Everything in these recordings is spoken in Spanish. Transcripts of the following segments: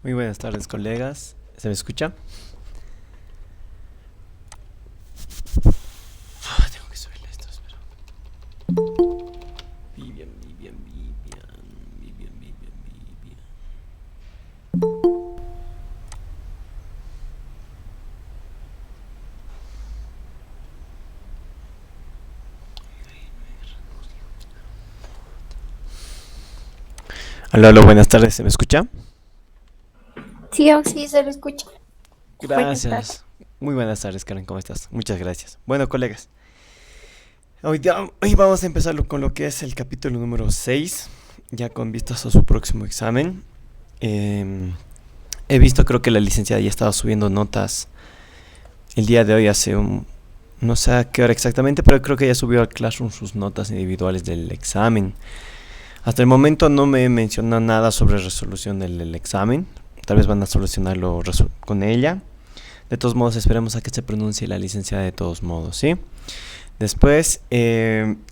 Muy buenas tardes, colegas. ¿Se me escucha? Tengo que subirle esto, espera. Vivian, Vivian, Vivian, Vivian, Vivian, Vivian. Aló, aló, buenas tardes, ¿se me escucha? Sí, sí, se lo escucha. Buenas tardes. Gracias. Muy buenas tardes, Karen, ¿cómo estás? Muchas gracias. Bueno, colegas, hoy vamos a empezar con lo que es el capítulo número 6, ya con vistas a su próximo examen. Em, He visto, creo que la licenciada ya estaba subiendo notas el día de hoy no sé a qué hora exactamente, pero creo que ya subió al Classroom sus notas individuales del examen. Hasta el momento no me menciona nada sobre resolución del examen. Tal vez van a solucionarlo con ella. De todos modos, esperemos a que se pronuncie la licenciada de todos modos, ¿sí? Después,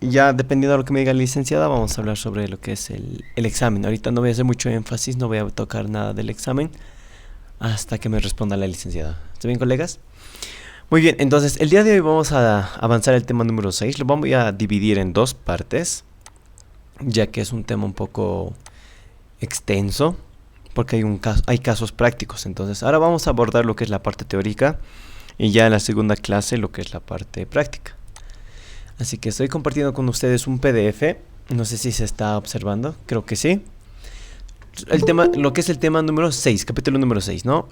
ya dependiendo de lo que me diga la licenciada, vamos a hablar sobre lo que es el examen. Ahorita no voy a hacer mucho énfasis, no voy a tocar nada del examen hasta que me responda la licenciada. ¿Está bien, colegas? Muy bien, entonces el día de hoy vamos a avanzar el tema número 6. Lo vamos a dividir en dos partes, ya que es un tema un poco extenso, porque hay casos prácticos. Entonces ahora vamos a abordar lo que es la parte teórica y ya en la segunda clase lo que es la parte práctica. Así que estoy compartiendo con ustedes un PDF. No sé si se está observando, creo que sí. Lo que es el tema número 6, capítulo número 6, ¿no?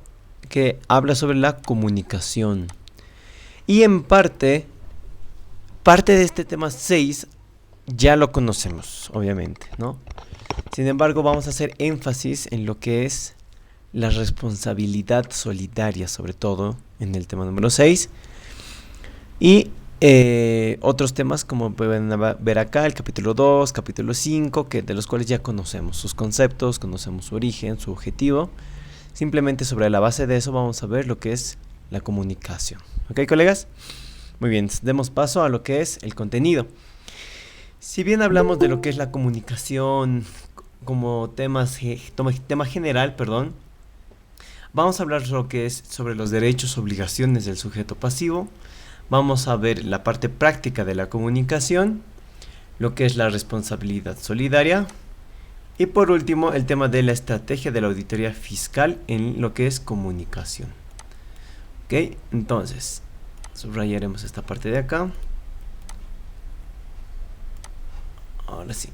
Que habla sobre la comunicación. Y en parte de este tema 6 ya lo conocemos, obviamente, ¿no? Sin embargo, vamos a hacer énfasis en lo que es la responsabilidad solidaria, sobre todo en el tema número 6. Y otros temas, como pueden ver acá, el capítulo 2, capítulo 5, de los cuales ya conocemos sus conceptos, conocemos su origen, su objetivo. Simplemente sobre la base de eso vamos a ver lo que es la comunicación. ¿Ok, colegas? Muy bien, demos paso a lo que es el contenido. Si bien hablamos de lo que es la comunicación como tema general, perdón, vamos a hablar sobre los derechos, obligaciones del sujeto pasivo. Vamos a ver la parte práctica de la comunicación, lo que es la responsabilidad solidaria. Y por último, el tema de la estrategia de la auditoría fiscal en lo que es comunicación. Ok, entonces, subrayaremos esta parte de acá. Ahora sí.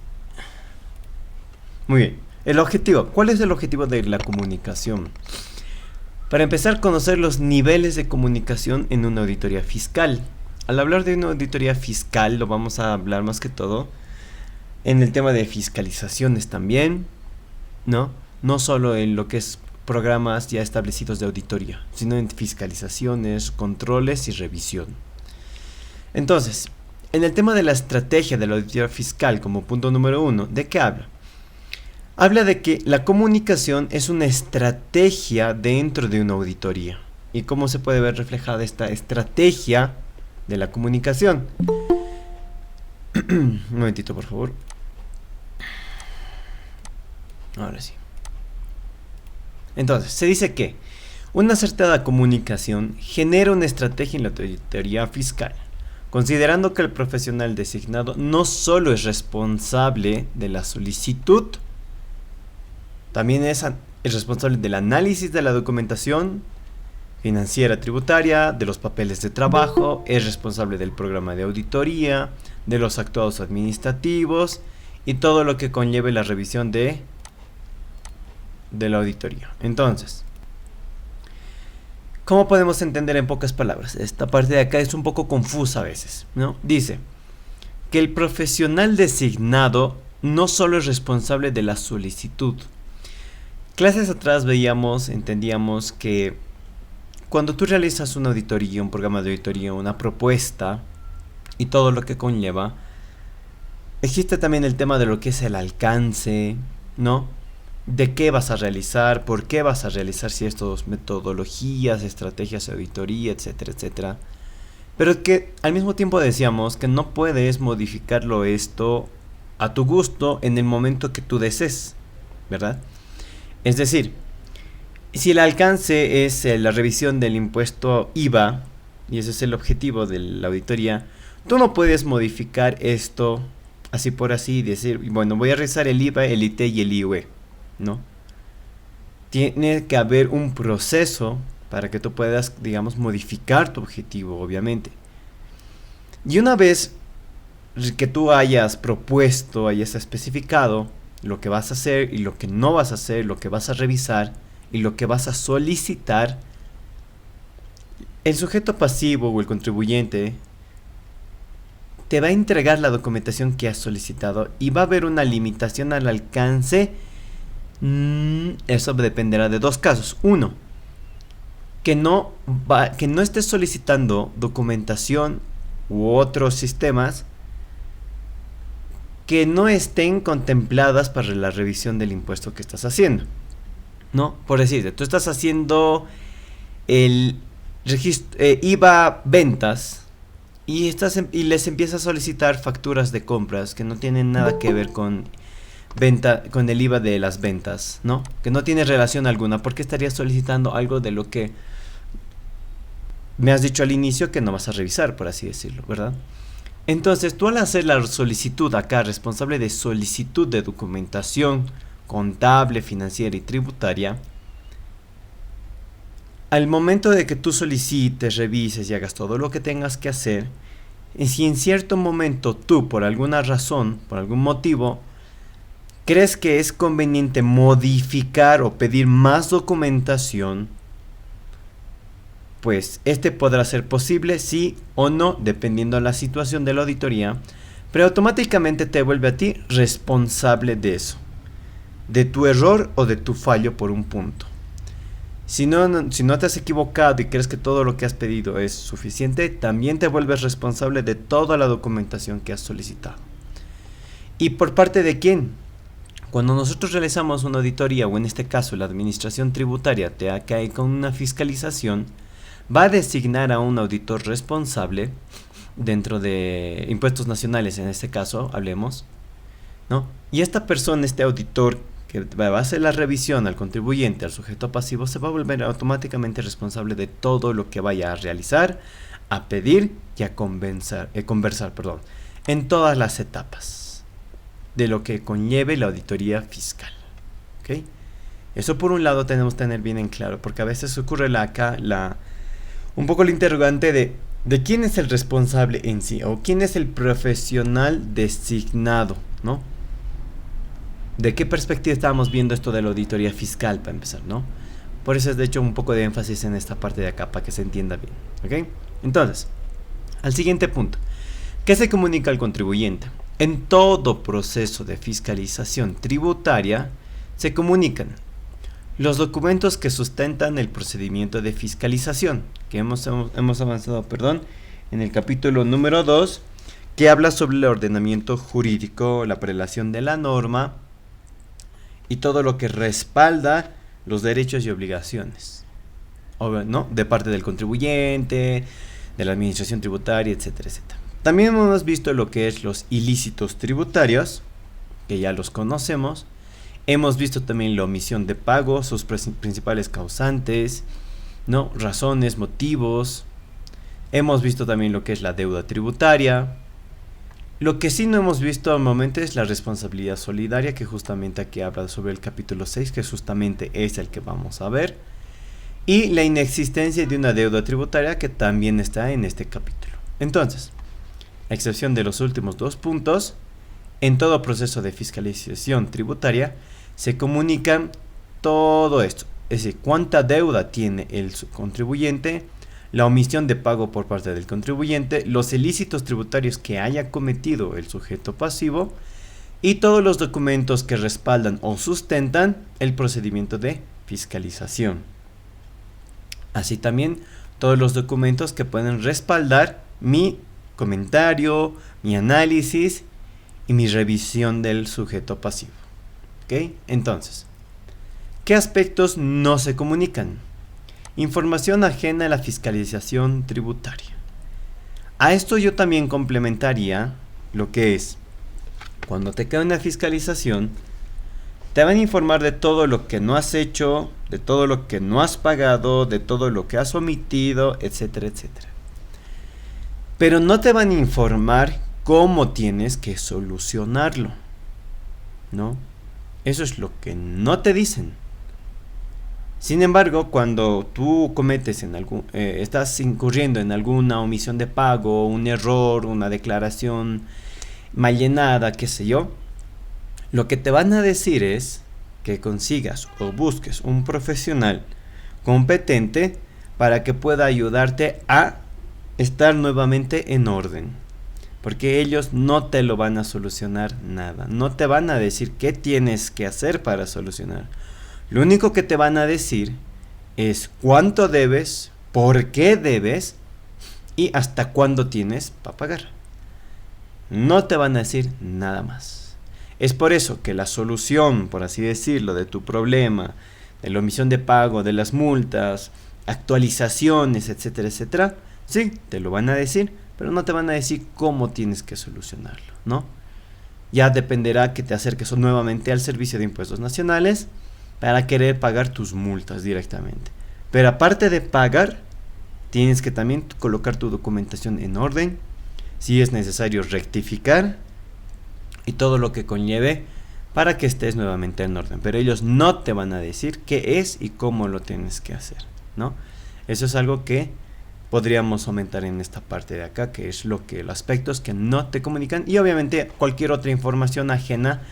Muy bien. El objetivo. ¿Cuál es el objetivo de la comunicación? Para empezar, conocer los niveles de comunicación en una auditoría fiscal. Al hablar de una auditoría fiscal, lo vamos a hablar más que todo en el tema de fiscalizaciones también, ¿no? No solo en lo que es programas ya establecidos de auditoría, sino en fiscalizaciones, controles y revisión. Entonces, en el tema de la estrategia de la auditoría fiscal como punto número 1, ¿de qué habla? Habla de que la comunicación es una estrategia dentro de una auditoría. ¿Y cómo se puede ver reflejada esta estrategia de la comunicación? Un momentito, por favor. Ahora sí. Entonces, se dice que una acertada comunicación genera una estrategia en la auditoría fiscal, considerando que el profesional designado no solo es responsable de la solicitud, también es responsable del análisis de la documentación financiera tributaria, de los papeles de trabajo, es responsable del programa de auditoría, de los actuados administrativos y todo lo que conlleve la revisión de la auditoría. Entonces, ¿cómo podemos entender en pocas palabras? Esta parte de acá es un poco confusa a veces, ¿no? Dice que el profesional designado no solo es responsable de la solicitud. Clases atrás entendíamos que cuando tú realizas una auditoría, un programa de auditoría, una propuesta y todo lo que conlleva, existe también el tema de lo que es el alcance, ¿no? De qué vas a realizar, por qué vas a realizar ciertas metodologías, estrategias de auditoría, etcétera, etcétera. Pero que al mismo tiempo decíamos que no puedes modificarlo esto a tu gusto en el momento que tú desees, ¿verdad? Es decir, Si el alcance es la revisión del impuesto IVA, y ese es el objetivo de la auditoría, tú no puedes modificar esto así por así y decir, bueno, voy a revisar el IVA, el IT y el IUE, ¿no? Tiene que haber un proceso para que tú puedas, digamos, modificar tu objetivo, obviamente. Y una vez que tú hayas propuesto, hayas especificado lo que vas a hacer y lo que no vas a hacer, lo que vas a revisar y lo que vas a solicitar, el sujeto pasivo o el contribuyente te va a entregar la documentación que has solicitado y va a haber una limitación al alcance. Eso dependerá de dos casos. Uno, que no estés solicitando documentación u otros sistemas que no estén contempladas para la revisión del impuesto que estás haciendo, ¿no? Por decirte, tú estás haciendo el registro IVA ventas y les empiezas a solicitar facturas de compras que no tienen nada que ver con el IVA de las ventas, ¿no? Que no tiene relación alguna. ¿Por qué estarías solicitando algo de lo que me has dicho al inicio que no vas a revisar, por así decirlo, ¿verdad? Entonces, tú al hacer la solicitud acá, responsable de solicitud de documentación contable, financiera y tributaria, al momento de que tú solicites, revises y hagas todo lo que tengas que hacer, y si en cierto momento tú, por alguna razón, por algún motivo, crees que es conveniente modificar o pedir más documentación, pues podrá ser posible, sí o no, dependiendo de la situación de la auditoría, pero automáticamente te vuelve a ti responsable de eso, de tu error o de tu fallo por un punto. Si no te has equivocado y crees que todo lo que has pedido es suficiente, también te vuelves responsable de toda la documentación que has solicitado. ¿Y por parte de quién? Cuando nosotros realizamos una auditoría, o en este caso la administración tributaria te cae con una fiscalización, va a designar a un auditor responsable dentro de impuestos nacionales, en este caso, hablemos, ¿no? Y esta persona, este auditor que va a hacer la revisión al contribuyente, al sujeto pasivo, se va a volver automáticamente responsable de todo lo que vaya a realizar, a pedir y a conversar, en todas las etapas de lo que conlleve la auditoría fiscal, ¿ok? Eso por un lado tenemos que tener bien en claro, porque a veces ocurre un poco el interrogante de quién es el responsable en sí, o quién es el profesional designado, ¿no? ¿De qué perspectiva estábamos viendo esto de la auditoría fiscal, para empezar, ¿no? Por eso es de hecho un poco de énfasis en esta parte de acá, para que se entienda bien, ¿ok? Entonces, al siguiente punto, ¿qué se comunica al contribuyente? En todo proceso de fiscalización tributaria se comunican los documentos que sustentan el procedimiento de fiscalización, que hemos avanzado, en el capítulo número 2, que habla sobre el ordenamiento jurídico, la prelación de la norma y todo lo que respalda los derechos y obligaciones, ¿no? De parte del contribuyente, de la administración tributaria, etcétera, etcétera. También hemos visto lo que es los ilícitos tributarios, que ya los conocemos. Hemos visto también la omisión de pago, sus principales causantes, ¿no? Razones, motivos. Hemos visto también lo que es la deuda tributaria. Lo que sí no hemos visto al momento es la responsabilidad solidaria, que justamente aquí habla sobre el capítulo 6, que justamente es el que vamos a ver. Y la inexistencia de una deuda tributaria, que también está en este capítulo. Entonces, a excepción de los últimos dos puntos, en todo proceso de fiscalización tributaria se comunican todo esto. Es decir, cuánta deuda tiene el contribuyente, la omisión de pago por parte del contribuyente, los ilícitos tributarios que haya cometido el sujeto pasivo y todos los documentos que respaldan o sustentan el procedimiento de fiscalización. Así también todos los documentos que pueden respaldar mi comentario, mi análisis y mi revisión del sujeto pasivo. ¿Ok? Entonces, ¿qué aspectos no se comunican? Información ajena a la fiscalización tributaria. A esto yo también complementaría lo que es, cuando te queda una fiscalización, Te van a informar de todo lo que no has hecho, de todo lo que no has pagado, de todo lo que has omitido, etcétera, etcétera. Pero no te van a informar cómo tienes que solucionarlo, ¿no? Eso es lo que no te dicen. Sin embargo, cuando tú cometes estás incurriendo en alguna omisión de pago, un error, una declaración mal llenada, qué sé yo, lo que te van a decir es que consigas o busques un profesional competente para que pueda ayudarte a estar nuevamente en orden. Porque ellos no te lo van a solucionar nada. No te van a decir qué tienes que hacer para solucionar. Lo único que te van a decir es cuánto debes, por qué debes y hasta cuándo tienes para pagar. No te van a decir nada más. Es por eso que la solución, por así decirlo, de tu problema, de la omisión de pago, de las multas, actualizaciones, etcétera, etcétera, sí, te lo van a decir, pero no te van a decir cómo tienes que solucionarlo, ¿no? Ya dependerá que te acerques nuevamente al Servicio de Impuestos Nacionales para querer pagar tus multas directamente. Pero aparte de pagar, tienes que también colocar tu documentación en orden, si es necesario rectificar y todo lo que conlleve para que estés nuevamente en orden. Pero ellos no te van a decir qué es y cómo lo tienes que hacer, ¿no? Eso es algo que podríamos aumentar en esta parte de acá, que es los aspectos que no te comunican y obviamente cualquier otra información ajena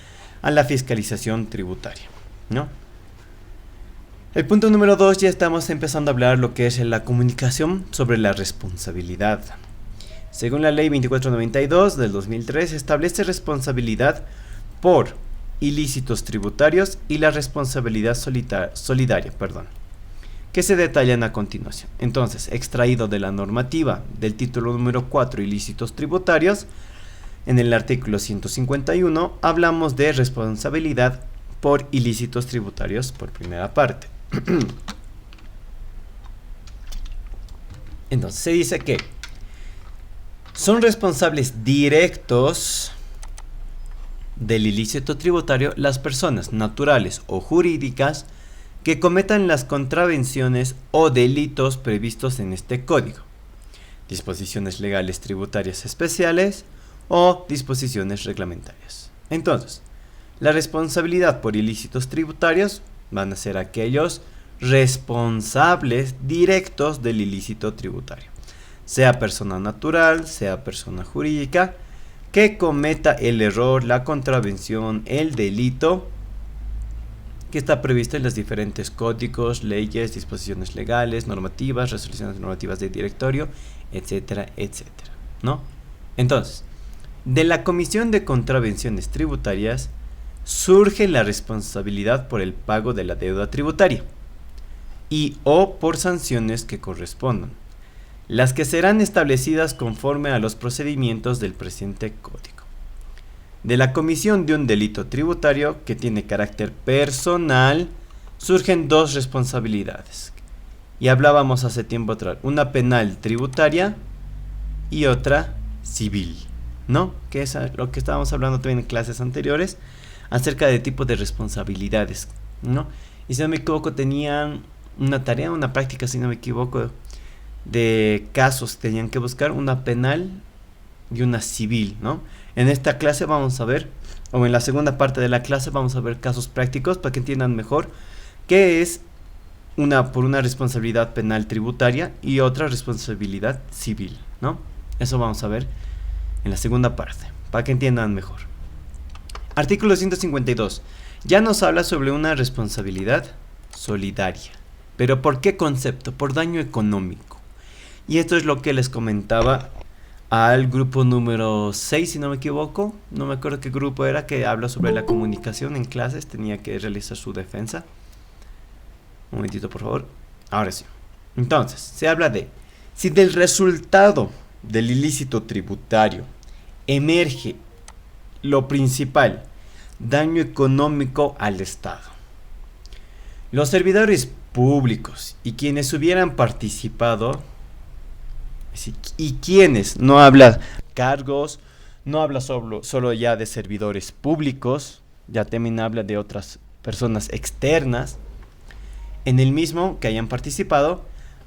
a la fiscalización tributaria, ¿no? El punto número 2, ya estamos empezando a hablar lo que es la comunicación sobre la responsabilidad. Según la ley 2492 del 2003, establece responsabilidad por ilícitos tributarios y la responsabilidad solidaria, que se detallan a continuación. Entonces, extraído de la normativa del título número 4, ilícitos tributarios, en el artículo 151 hablamos de responsabilidad por ilícitos tributarios por primera parte. Entonces se dice que son responsables directos del ilícito tributario las personas naturales o jurídicas que cometan las contravenciones o delitos previstos en este código, disposiciones legales tributarias especiales o disposiciones reglamentarias. Entonces, la responsabilidad por ilícitos tributarios van a ser aquellos responsables directos del ilícito tributario, sea persona natural, sea persona jurídica, que cometa el error, la contravención, el delito que está previsto en los diferentes códigos, leyes, disposiciones legales, normativas, resoluciones normativas de directorio, etcétera, etcétera, ¿no? Entonces, de la comisión de contravenciones tributarias surge la responsabilidad por el pago de la deuda tributaria y o por sanciones que correspondan, las que serán establecidas conforme a los procedimientos del presente código. De la comisión de un delito tributario que tiene carácter personal surgen dos responsabilidades. Y hablábamos hace tiempo atrás, una penal tributaria y otra civil, ¿no? Que es lo que estábamos hablando también en clases anteriores acerca de tipos de responsabilidades, ¿no? Y si no me equivoco tenían una tarea, una práctica, si no me equivoco, de casos, tenían que buscar una penal y una civil, ¿no? En esta clase vamos a ver, o en la segunda parte de la clase vamos a ver casos prácticos para que entiendan mejor qué es por una responsabilidad penal tributaria y otra responsabilidad civil, ¿no? Eso vamos a ver en la segunda parte, para que entiendan mejor. Artículo 152. Ya nos habla sobre una responsabilidad solidaria. ¿Pero por qué concepto? Por daño económico. Y esto es lo que les comentaba al grupo número 6, si no me equivoco. No me acuerdo qué grupo era, que habla sobre la comunicación en clases. Tenía que realizar su defensa. Un momentito, por favor. Ahora sí. Entonces, se habla de si del resultado del ilícito tributario emerge lo principal, daño económico al Estado. Los servidores públicos y quienes hubieran participado, y quienes, no habla cargos, no habla solo ya de servidores públicos, ya también habla de otras personas externas en el mismo que hayan participado,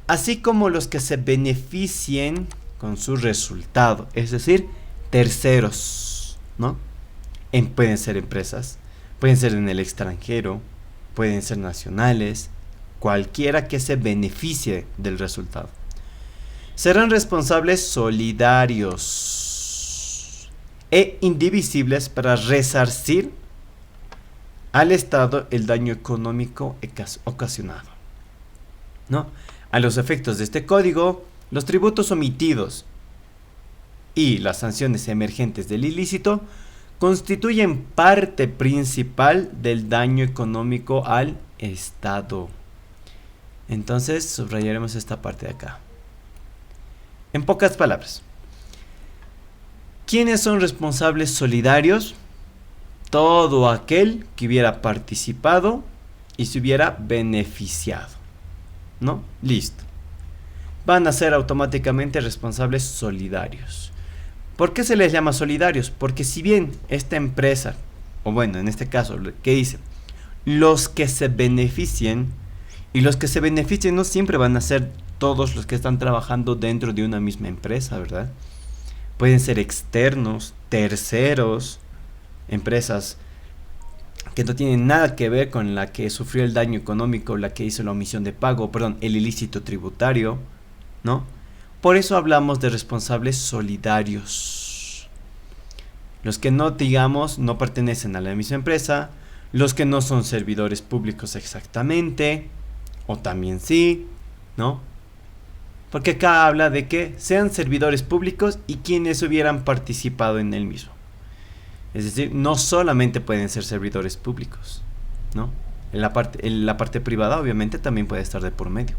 así como los que se beneficien con su resultado, es decir, terceros, ¿no? Pueden ser empresas, pueden ser en el extranjero, pueden ser nacionales, cualquiera que se beneficie del resultado. Serán responsables solidarios e indivisibles para resarcir al Estado el daño económico ocasionado, ¿no? A los efectos de este código, los tributos omitidos y las sanciones emergentes del ilícito constituyen parte principal del daño económico al Estado. Entonces, subrayaremos esta parte de acá. En pocas palabras, ¿quiénes son responsables solidarios? Todo aquel que hubiera participado y se hubiera beneficiado, ¿no? Listo. Van a ser automáticamente responsables solidarios. ¿Por qué se les llama solidarios? Porque si bien esta empresa, o bueno, en este caso, ¿qué dice? Los que se beneficien, y los que se beneficien no siempre van a ser todos los que están trabajando dentro de una misma empresa, ¿verdad? Pueden ser externos, terceros, empresas que no tienen nada que ver con la que sufrió el daño económico, la que hizo la omisión de pago, perdón, el ilícito tributario, ¿no? Por eso hablamos de responsables solidarios. Los que no, digamos, no pertenecen a la misma empresa, los que no son servidores públicos exactamente, o también sí, ¿no? Porque acá habla de que sean servidores públicos y quienes hubieran participado en el mismo. Es decir, no solamente pueden ser servidores públicos, ¿no? En la parte privada obviamente también puede estar de por medio.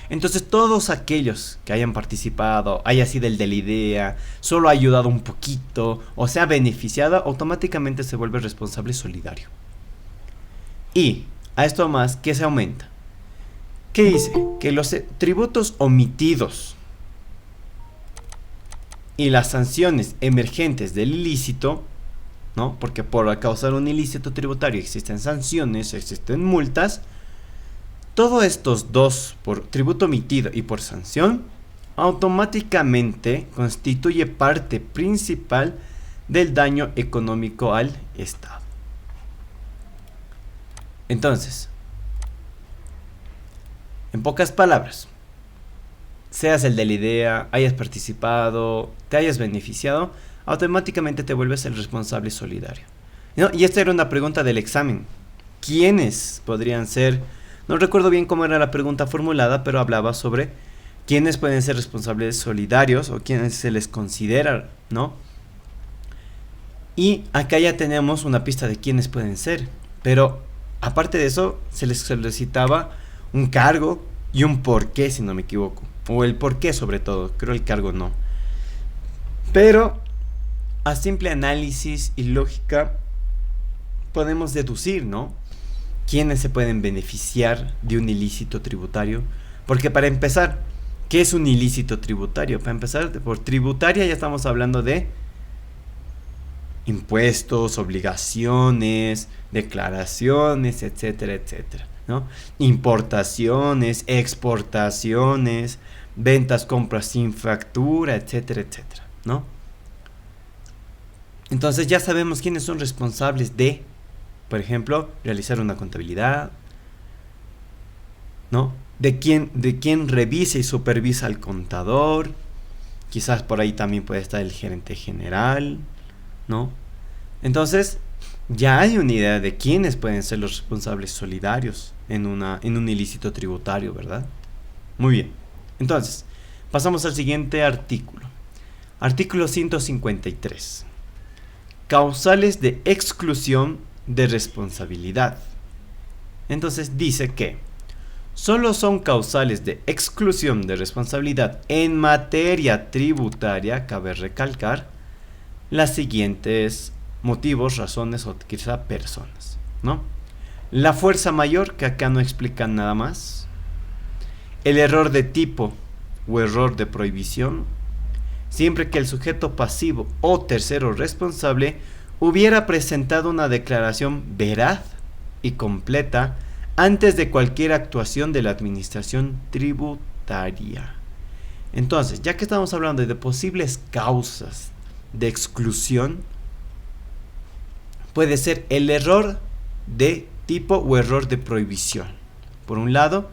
Entonces todos aquellos que hayan participado, haya sido el de la idea, solo ha ayudado un poquito o se ha beneficiado, automáticamente se vuelve responsable solidario. Y a esto más, ¿qué se aumenta? ¿Qué dice? Que los tributos omitidos y las sanciones emergentes del ilícito, ¿no? Porque por causar un ilícito tributario existen sanciones, existen multas. Todos estos dos, por tributo omitido y por sanción, automáticamente constituye parte principal del daño económico al Estado. Entonces, en pocas palabras, seas el de la idea, hayas participado, te hayas beneficiado, automáticamente te vuelves el responsable solidario, ¿no? Y esta era una pregunta del examen. ¿Quiénes podrían ser? No recuerdo bien cómo era la pregunta formulada, pero hablaba sobre quiénes pueden ser responsables solidarios o quiénes se les considera, ¿no? Y acá ya tenemos una pista de quiénes pueden ser, pero aparte de eso se les solicitaba un cargo y un porqué, si no me equivoco, o el porqué sobre todo, creo el cargo no. Pero a simple análisis y lógica podemos deducir, ¿no? ¿Quiénes se pueden beneficiar de un ilícito tributario? Porque para empezar, ¿qué es un ilícito tributario? Para empezar, por tributaria ya estamos hablando de impuestos, obligaciones, declaraciones, etcétera, etcétera, ¿no? Importaciones, exportaciones, ventas, compras sin factura, etcétera, etcétera, ¿no? Entonces ya sabemos quiénes son responsables de, por ejemplo, realizar una contabilidad, ¿no? De quién revisa y supervisa al contador. Quizás por ahí también puede estar el gerente general, ¿no? Entonces, ya hay una idea de quiénes pueden ser los responsables solidarios en un ilícito tributario, ¿verdad? Muy bien. Entonces, pasamos al siguiente artículo. Artículo 153. Causales de exclusión de responsabilidad. Entonces dice que solo son causales de exclusión de responsabilidad en materia tributaria, cabe recalcar, las siguientes motivos, razones o quizá personas, ¿no? La fuerza mayor, que acá no explica nada más. El error de tipo o error de prohibición, siempre que el sujeto pasivo o tercero responsable hubiera presentado una declaración veraz y completa antes de cualquier actuación de la administración tributaria. Entonces, ya que estamos hablando de posibles causas de exclusión, puede ser el error de tipo o error de prohibición. Por un lado,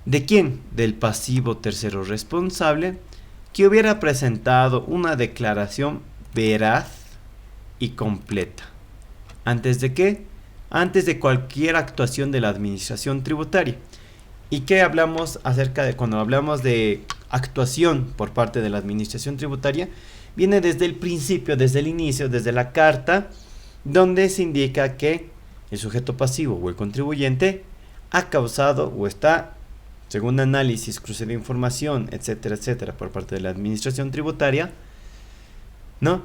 ¿de quién? Del pasivo tercero responsable que hubiera presentado una declaración veraz y completa. ¿Antes de qué? Antes de cualquier actuación de la administración tributaria. ¿Y qué hablamos acerca de cuando hablamos de actuación por parte de la administración tributaria? Viene desde el principio, desde el inicio, desde la carta, donde se indica que el sujeto pasivo o el contribuyente ha causado o está, según análisis, cruce de información, etcétera, etcétera, por parte de la administración tributaria, ¿no?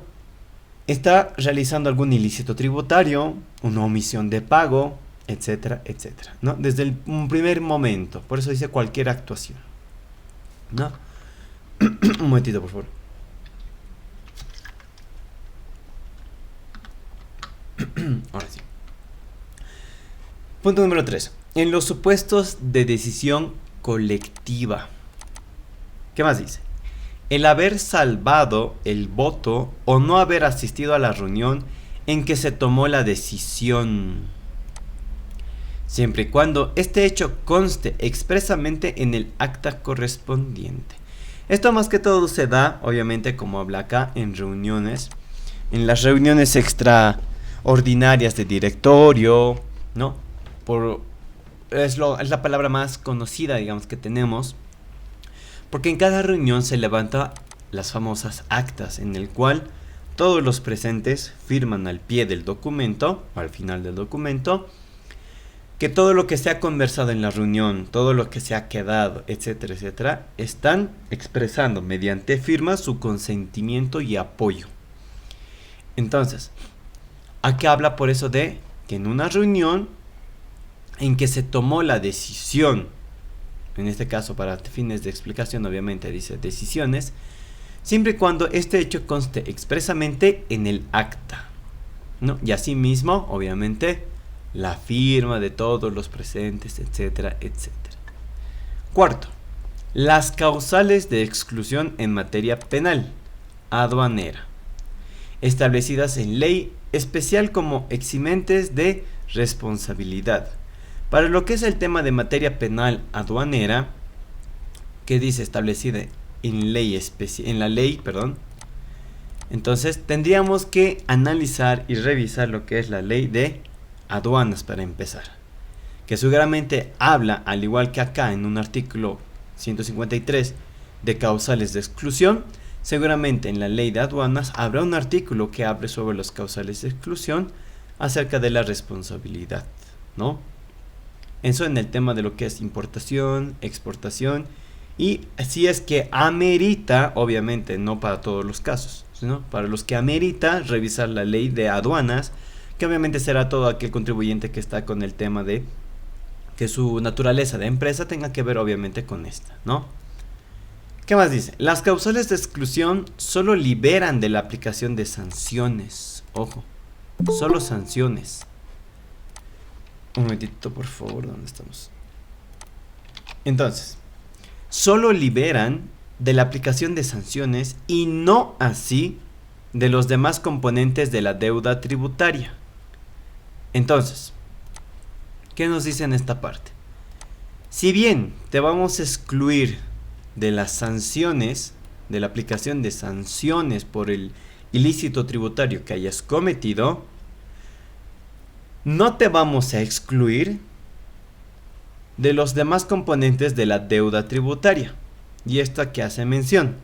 Está realizando algún ilícito tributario, una omisión de pago, etcétera, etcétera, ¿no? Desde un primer momento, por eso dice cualquier actuación, ¿no? Un momentito, por favor. Ahora sí. Punto número 3. En los supuestos de decisión colectiva. ¿Qué más dice? El haber salvado el voto o no haber asistido a la reunión en que se tomó la decisión, siempre y cuando este hecho conste expresamente en el acta correspondiente. Esto más que todo se da, obviamente, como habla acá, en reuniones, en las reuniones extraordinarias de directorio, ¿no? Es la palabra más conocida, digamos, que tenemos, porque en cada reunión se levanta las famosas actas, en el cual todos los presentes firman al pie del documento, o al final del documento, que todo lo que se ha conversado en la reunión, todo lo que se ha quedado, etcétera, etcétera, están expresando mediante firma su consentimiento y apoyo. Entonces, aquí habla por eso de que en una reunión en que se tomó la decisión, en este caso para fines de explicación obviamente dice decisiones, siempre y cuando este hecho conste expresamente en el acta, ¿no? Y asimismo, obviamente, la firma de todos los presentes, etcétera, etcétera. Cuarto, las causales de exclusión en materia penal, aduanera, establecidas en ley especial como eximentes de responsabilidad. Para lo que es el tema de materia penal aduanera, que dice establecida en la ley, entonces tendríamos que analizar y revisar lo que es la ley de aduanas para empezar, que seguramente habla, al igual que acá en un artículo 153 de causales de exclusión, seguramente en la ley de aduanas habrá un artículo que hable sobre los causales de exclusión acerca de la responsabilidad, ¿no? Eso en el tema de lo que es importación, exportación, y si es que amerita, obviamente no para todos los casos, sino para los que amerita revisar la ley de aduanas, que obviamente será todo aquel contribuyente que está con el tema de que su naturaleza de empresa tenga que ver obviamente con esta, ¿no? ¿Qué más dice? Las causales de exclusión solo liberan de la aplicación de sanciones, ojo, solo sanciones. Un momentito, por favor, ¿dónde estamos? Entonces, solo liberan de la aplicación de sanciones y no así de los demás componentes de la deuda tributaria. Entonces, ¿qué nos dice en esta parte? Si bien te vamos a excluir de las sanciones, de la aplicación de sanciones por el ilícito tributario que hayas cometido, no te vamos a excluir de los demás componentes de la deuda tributaria. Y esto que hace mención.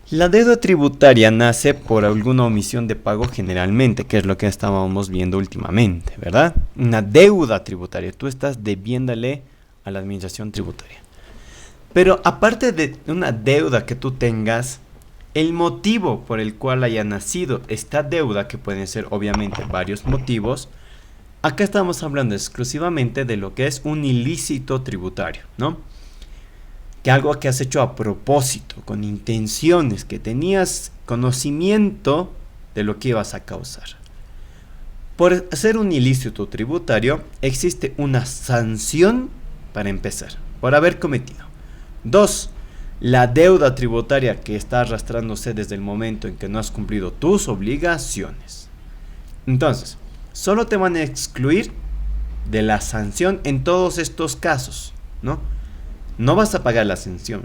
La deuda tributaria nace por alguna omisión de pago generalmente, que es lo que estábamos viendo últimamente, ¿verdad? Una deuda tributaria, tú estás debiéndole a la administración tributaria. Pero aparte de una deuda que tú tengas, el motivo por el cual haya nacido esta deuda, que pueden ser obviamente varios motivos, acá estamos hablando exclusivamente de lo que es un ilícito tributario, ¿no? Que algo que has hecho a propósito, con intenciones, que tenías conocimiento de lo que ibas a causar. Por hacer un ilícito tributario existe una sanción para empezar, por haber cometido. 2. La deuda tributaria que está arrastrándose desde el momento en que no has cumplido tus obligaciones. Entonces, solo te van a excluir de la sanción en todos estos casos, ¿no? No vas a pagar la sanción,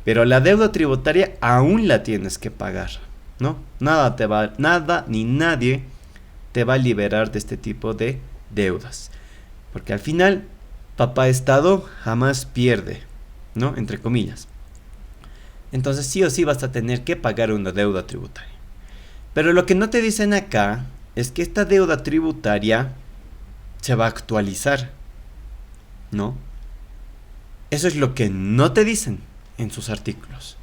pero la deuda tributaria aún la tienes que pagar, ¿no? Nada ni nadie te va a liberar de este tipo de deudas, porque al final papá Estado jamás pierde, ¿no? Entre comillas. Entonces sí o sí vas a tener que pagar una deuda tributaria. Pero lo que no te dicen acá es que esta deuda tributaria se va a actualizar, ¿no? Eso es lo que no te dicen en sus artículos,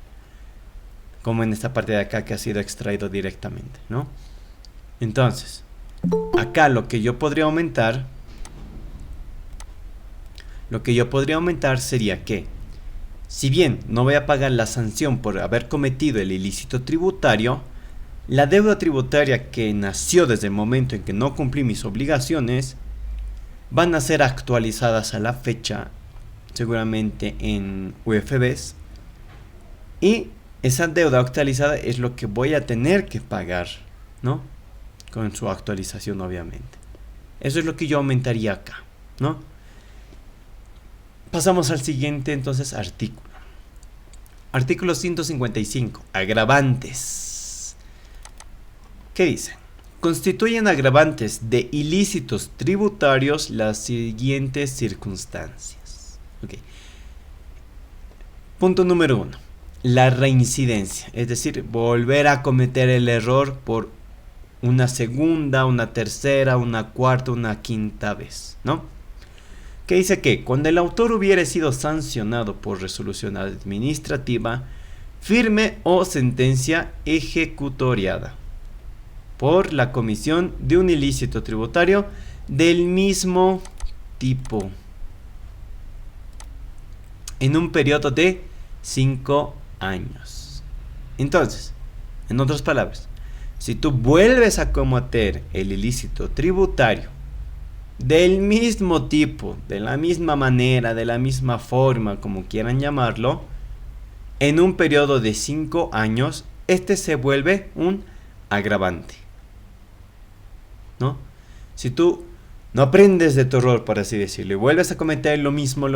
como en esta parte de acá que ha sido extraído directamente, ¿no? Entonces, acá lo que yo podría aumentar sería que, si bien no voy a pagar la sanción por haber cometido el ilícito tributario, la deuda tributaria que nació desde el momento en que no cumplí mis obligaciones van a ser actualizadas a la fecha, seguramente en UFBs, y esa deuda actualizada es lo que voy a tener que pagar, ¿no? Con su actualización, obviamente. Eso es lo que yo aumentaría acá, ¿no? Pasamos al siguiente, entonces, artículo. Artículo 155. Agravantes. ¿Qué dice? Constituyen agravantes de ilícitos tributarios las siguientes circunstancias. Okay. Punto número 1. La reincidencia, es decir, volver a cometer el error por una segunda, una tercera, una cuarta, una quinta vez, ¿no? Que dice que cuando el autor hubiere sido sancionado por resolución administrativa, firme o sentencia ejecutoriada por la comisión de un ilícito tributario del mismo tipo en un periodo de 5 años. Entonces, en otras palabras, si tú vuelves a cometer el ilícito tributario del mismo tipo, de la misma manera, de la misma forma, como quieran llamarlo, en un periodo de 5 años, este se vuelve un agravante, ¿no? Si tú no aprendes de tu error, por así decirlo, y vuelves a cometer lo mismo,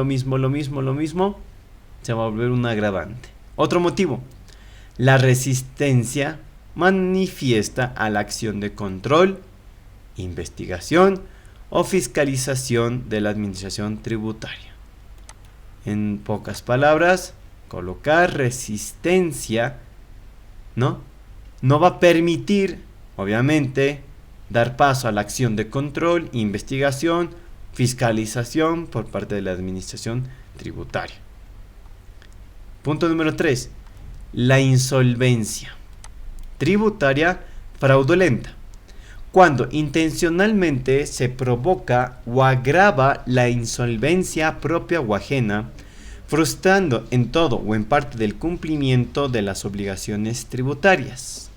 se va a volver un agravante. Otro motivo, la resistencia manifiesta a la acción de control, investigación o fiscalización de la administración tributaria. En pocas palabras, colocar resistencia, ¿no? No va a permitir, obviamente, dar paso a la acción de control, investigación, fiscalización por parte de la administración tributaria. Punto número 3. La insolvencia tributaria fraudulenta. Cuando intencionalmente se provoca o agrava la insolvencia propia o ajena, frustrando en todo o en parte del cumplimiento de las obligaciones tributarias.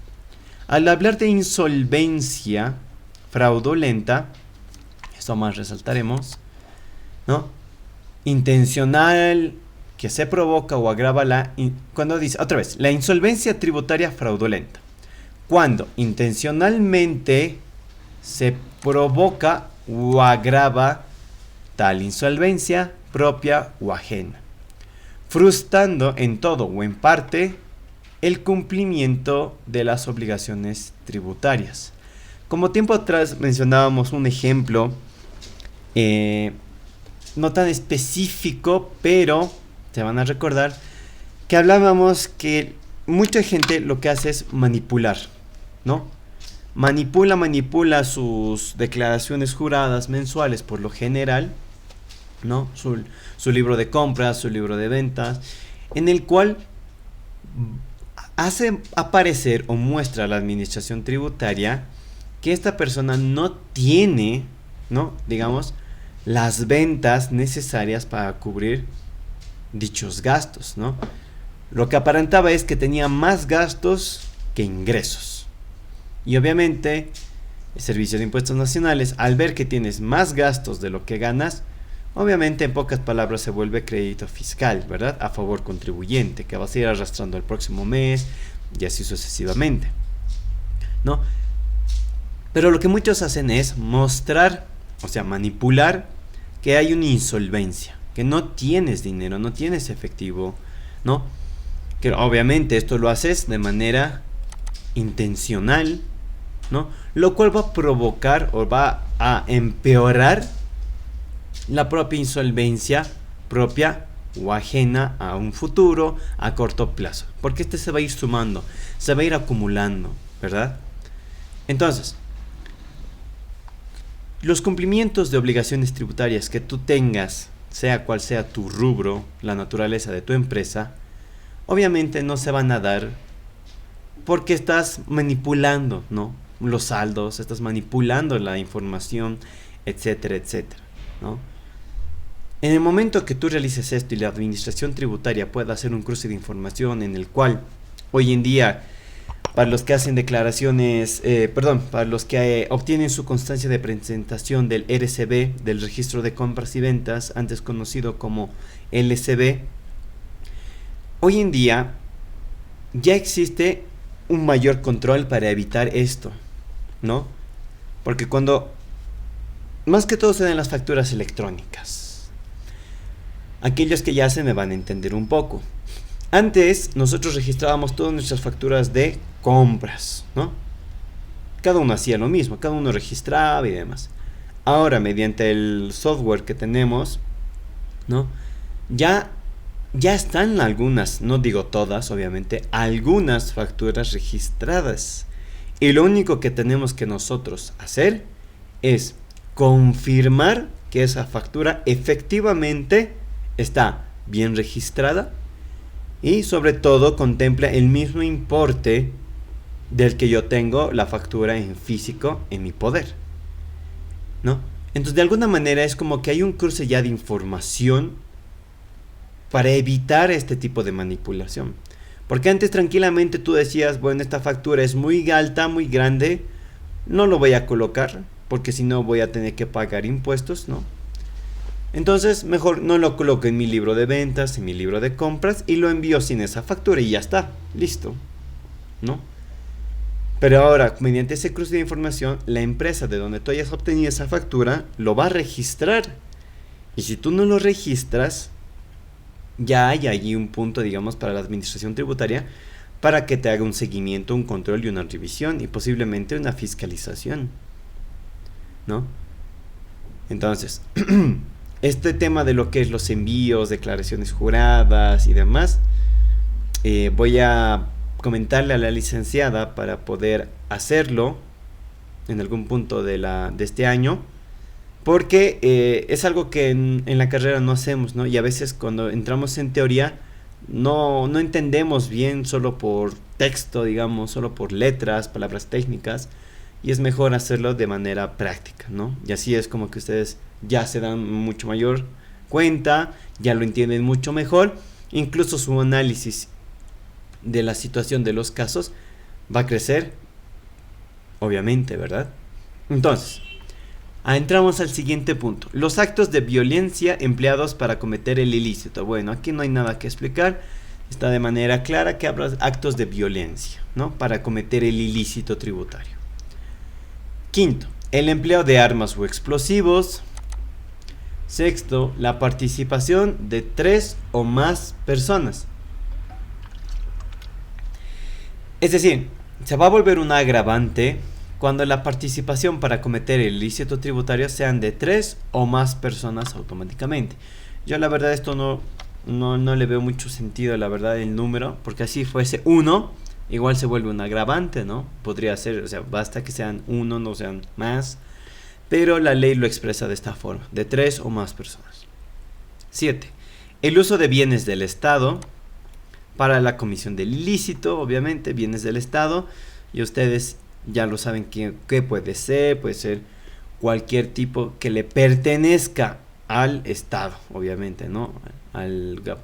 Al hablar de insolvencia fraudulenta, esto más resaltaremos, ¿no? Intencional, que se provoca o agrava cuando dice, otra vez, la insolvencia tributaria fraudulenta. Cuando intencionalmente se provoca o agrava tal insolvencia propia o ajena, frustrando en todo o en parte el cumplimiento de las obligaciones tributarias. Como tiempo atrás mencionábamos un ejemplo, no tan específico, pero se van a recordar que hablábamos que mucha gente lo que hace es manipular, ¿no? Manipula sus declaraciones juradas mensuales por lo general, ¿no? Su libro de compras, su libro de ventas, en el cual hace aparecer o muestra a la administración tributaria que esta persona no tiene, ¿no? Digamos, las ventas necesarias para cubrir dichos gastos, ¿no? Lo que aparentaba es que tenía más gastos que ingresos. Y obviamente Servicio de Impuestos Nacionales, al ver que tienes más gastos de lo que ganas, obviamente en pocas palabras se vuelve crédito fiscal, ¿verdad? A favor contribuyente, que vas a ir arrastrando el próximo mes y así sucesivamente, ¿no? Pero lo que muchos hacen es mostrar, o sea, manipular que hay una insolvencia, que no tienes dinero, no tienes efectivo, ¿no? Que obviamente esto lo haces de manera intencional, ¿no? Lo cual va a provocar o va a empeorar la propia insolvencia propia o ajena a un futuro a corto plazo, porque este se va a ir sumando, se va a ir acumulando, ¿verdad? Entonces, los cumplimientos de obligaciones tributarias que tú tengas, sea cual sea tu rubro, la naturaleza de tu empresa, obviamente no se van a dar porque estás manipulando, ¿no? Los saldos, estás manipulando la información, etcétera, etcétera, ¿no? En el momento que tú realices esto y la administración tributaria pueda hacer un cruce de información en el cual hoy en día, para los que hacen declaraciones, para los que obtienen su constancia de presentación del RCB, del Registro de Compras y Ventas, antes conocido como LCB, hoy en día ya existe un mayor control para evitar esto, ¿no? Porque cuando, más que todo se dan las facturas electrónicas, aquellos que ya hacen me van a entender un poco. Antes nosotros registrábamos todas nuestras facturas de compras, ¿no? Cada uno hacía lo mismo, cada uno registraba y demás. Ahora, mediante el software que tenemos, ¿no? Ya están algunas, no digo todas, obviamente, algunas facturas registradas. Y lo único que tenemos que nosotros hacer es confirmar que esa factura efectivamente está bien registrada y sobre todo contempla el mismo importe del que yo tengo la factura en físico en mi poder, ¿no? Entonces de alguna manera es como que hay un cruce ya de información para evitar este tipo de manipulación. Porque antes tranquilamente tú decías, bueno, esta factura es muy alta, muy grande, no lo voy a colocar porque si no voy a tener que pagar impuestos, ¿no? Entonces mejor no lo coloco en mi libro de ventas, en mi libro de compras y lo envío sin esa factura y ya está, listo, ¿no? Pero ahora, mediante ese cruce de información, la empresa de donde tú hayas obtenido esa factura lo va a registrar. Y si tú no lo registras, ya hay allí un punto, digamos, para la administración tributaria para que te haga un seguimiento, un control y una revisión y posiblemente una fiscalización, ¿no? Entonces, este tema de lo que es los envíos, declaraciones juradas y demás, voy a comentarle a la licenciada para poder hacerlo en algún punto de este año, porque es algo que en la carrera no hacemos, ¿no? Y a veces cuando entramos en teoría no entendemos bien solo por texto, digamos, solo por letras, palabras técnicas, y es mejor hacerlo de manera práctica, ¿no? Y así es como que ustedes ya se dan mucho mayor cuenta, ya lo entienden mucho mejor, incluso su análisis de la situación de los casos va a crecer, obviamente, ¿verdad? Entonces, entramos al siguiente punto. Los actos de violencia empleados para cometer el ilícito. Bueno, aquí no hay nada que explicar. Está de manera clara que habrá actos de violencia, ¿no? Para cometer el ilícito tributario. Quinto, el empleo de armas o explosivos. Sexto, la participación de 3 o más personas. Es decir, se va a volver un agravante cuando la participación para cometer el ilícito tributario sean de 3 o más personas automáticamente. Yo la verdad esto no le veo mucho sentido, la verdad, el número, porque así fuese 1, igual se vuelve un agravante, ¿no? Podría ser, o sea, basta que sean 1, no sean más, pero la ley lo expresa de esta forma, de 3 o más personas. 7. El uso de bienes del Estado para la comisión del ilícito, obviamente, bienes del Estado, y ustedes ya lo saben que puede ser cualquier tipo que le pertenezca al Estado, obviamente, ¿no? A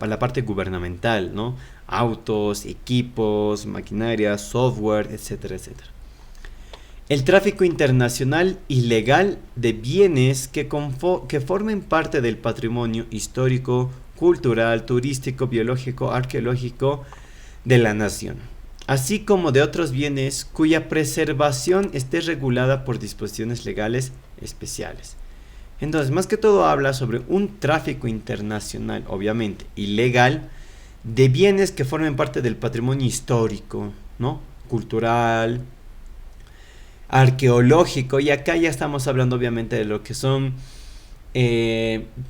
la parte gubernamental, ¿no? Autos, equipos, maquinaria, software, etcétera, etcétera. El tráfico internacional ilegal de bienes que formen parte del patrimonio histórico, cultural, turístico, biológico, arqueológico de la nación, así como de otros bienes cuya preservación esté regulada por disposiciones legales especiales. Entonces, más que todo habla sobre un tráfico internacional, obviamente, ilegal, de bienes que formen parte del patrimonio histórico, ¿no? Cultural, arqueológico, y acá ya estamos hablando obviamente de lo que son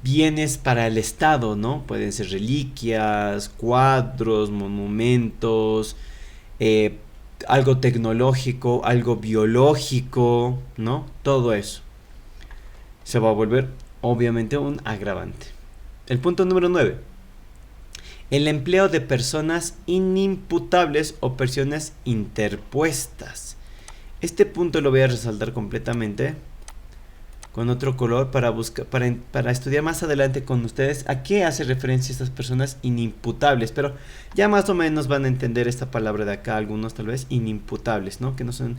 bienes para el Estado, ¿no? Pueden ser reliquias, cuadros, monumentos, algo tecnológico, algo biológico, ¿no? Todo eso se va a volver obviamente un agravante. El punto número 9. El empleo de personas inimputables o personas interpuestas. Este punto lo voy a resaltar completamente con otro color para estudiar más adelante con ustedes a qué hace referencia estas personas inimputables, pero ya más o menos van a entender esta palabra de acá, algunos tal vez inimputables, ¿no? Que no son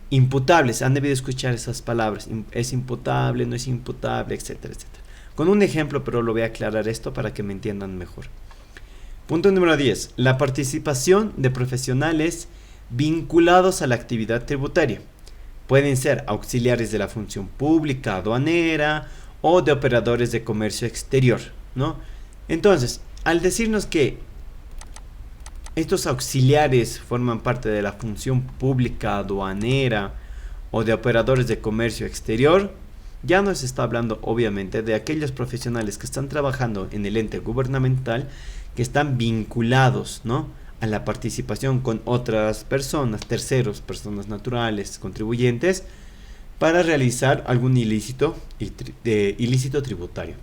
imputables, han debido escuchar esas palabras, es imputable, no es imputable, etcétera, etcétera. Con un ejemplo, pero lo voy a aclarar esto para que me entiendan mejor. Punto número 10. La participación de profesionales vinculados a la actividad tributaria. Pueden ser auxiliares de la función pública, aduanera o de operadores de comercio exterior, ¿no? Entonces, al decirnos que estos auxiliares forman parte de la función pública, aduanera o de operadores de comercio exterior, ya nos está hablando obviamente de aquellos profesionales que están trabajando en el ente gubernamental, que están vinculados, ¿no?, a la participación con otras personas, terceros, personas naturales, contribuyentes, para realizar algún ilícito tributario.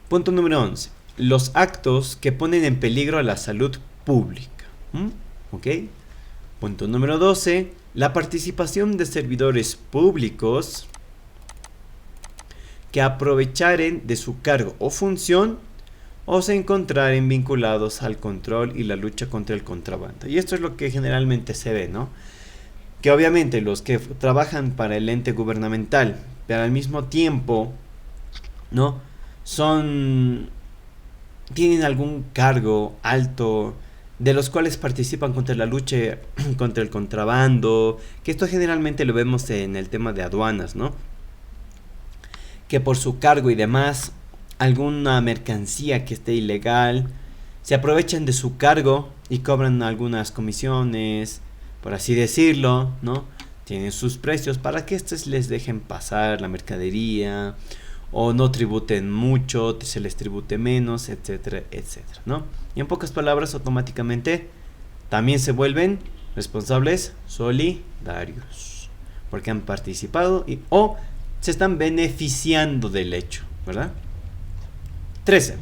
Punto número 11. Los actos que ponen en peligro a la salud pública. ¿Ok? Punto número 12. La participación de servidores públicos que aprovecharen de su cargo o función o se encontraren vinculados al control y la lucha contra el contrabando. Y esto es lo que generalmente se ve, ¿no? Que obviamente los que trabajan para el ente gubernamental, pero al mismo tiempo, ¿no?, tienen algún cargo alto, de los cuales participan contra la lucha contra el contrabando, que esto generalmente lo vemos en el tema de aduanas, ¿no? Que por su cargo y demás, alguna mercancía que esté ilegal, se aprovechan de su cargo y cobran algunas comisiones, por así decirlo, ¿no? Tienen sus precios para que estos les dejen pasar la mercadería, o no tributen mucho, se les tribute menos, etcétera, etcétera, ¿no? Y en pocas palabras, automáticamente también se vuelven responsables solidarios, porque han participado o se están beneficiando del hecho, ¿verdad? 13.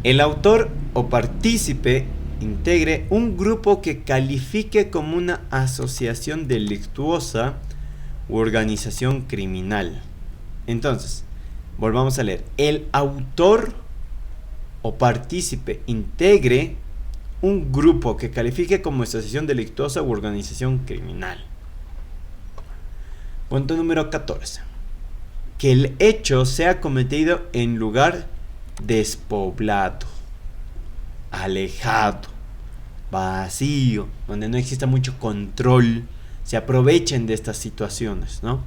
El autor o partícipe integre un grupo que califique como una asociación delictuosa u organización criminal. Entonces, volvamos a leer. El autor o partícipe integre un grupo que califique como asociación delictuosa u organización criminal. Punto número 14. Que el hecho sea cometido en lugar despoblado, alejado, vacío, donde no exista mucho control, se aprovechen de estas situaciones, ¿no?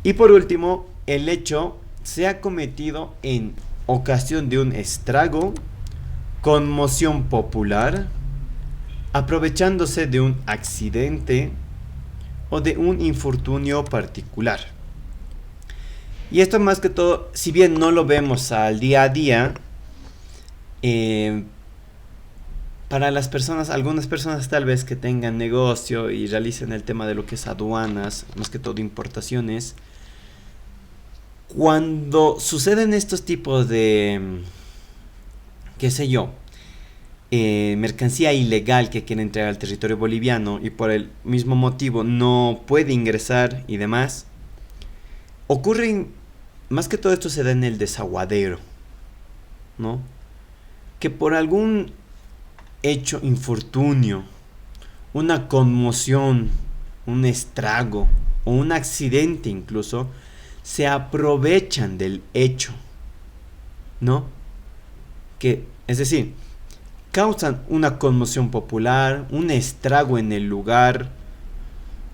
Y por último, el hecho sea cometido en ocasión de un estrago, conmoción popular, aprovechándose de un accidente o de un infortunio particular. Y esto más que todo, si bien no lo vemos al día a día, para las personas, algunas personas tal vez que tengan negocio y realicen el tema de lo que es aduanas, más que todo importaciones, cuando suceden estos tipos de, qué sé yo, mercancía ilegal que quiere entregar al territorio boliviano y por el mismo motivo no puede ingresar y demás, ocurren, más que todo esto se da en el desaguadero, ¿no? Que por algún hecho, infortunio una conmoción, un estrago o un accidente incluso, se aprovechan del hecho, ¿no? Es decir, causan una conmoción popular, un estrago en el lugar,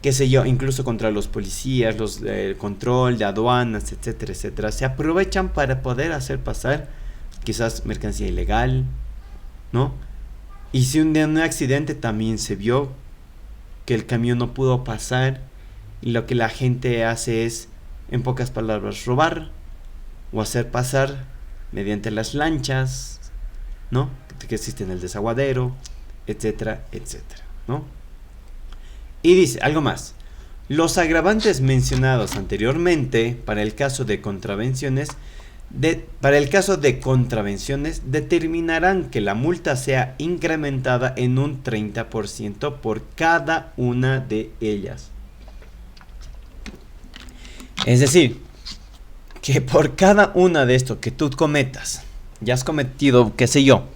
qué sé yo, incluso contra los policías, los control de aduanas, etcétera, etcétera. Se aprovechan para poder hacer pasar quizás mercancía ilegal, ¿no? Y si un accidente también se vio que el camión no pudo pasar y lo que la gente hace es, en pocas palabras, robar o hacer pasar mediante las lanchas, ¿no? Que existen en el desaguadero, etcétera, etcétera, ¿no? Y dice algo más. Los agravantes mencionados anteriormente para el caso de contravenciones determinarán que la multa sea incrementada en un 30% por cada una de ellas. Es decir, que por cada una de estos que tú cometas, ya has cometido, qué sé yo,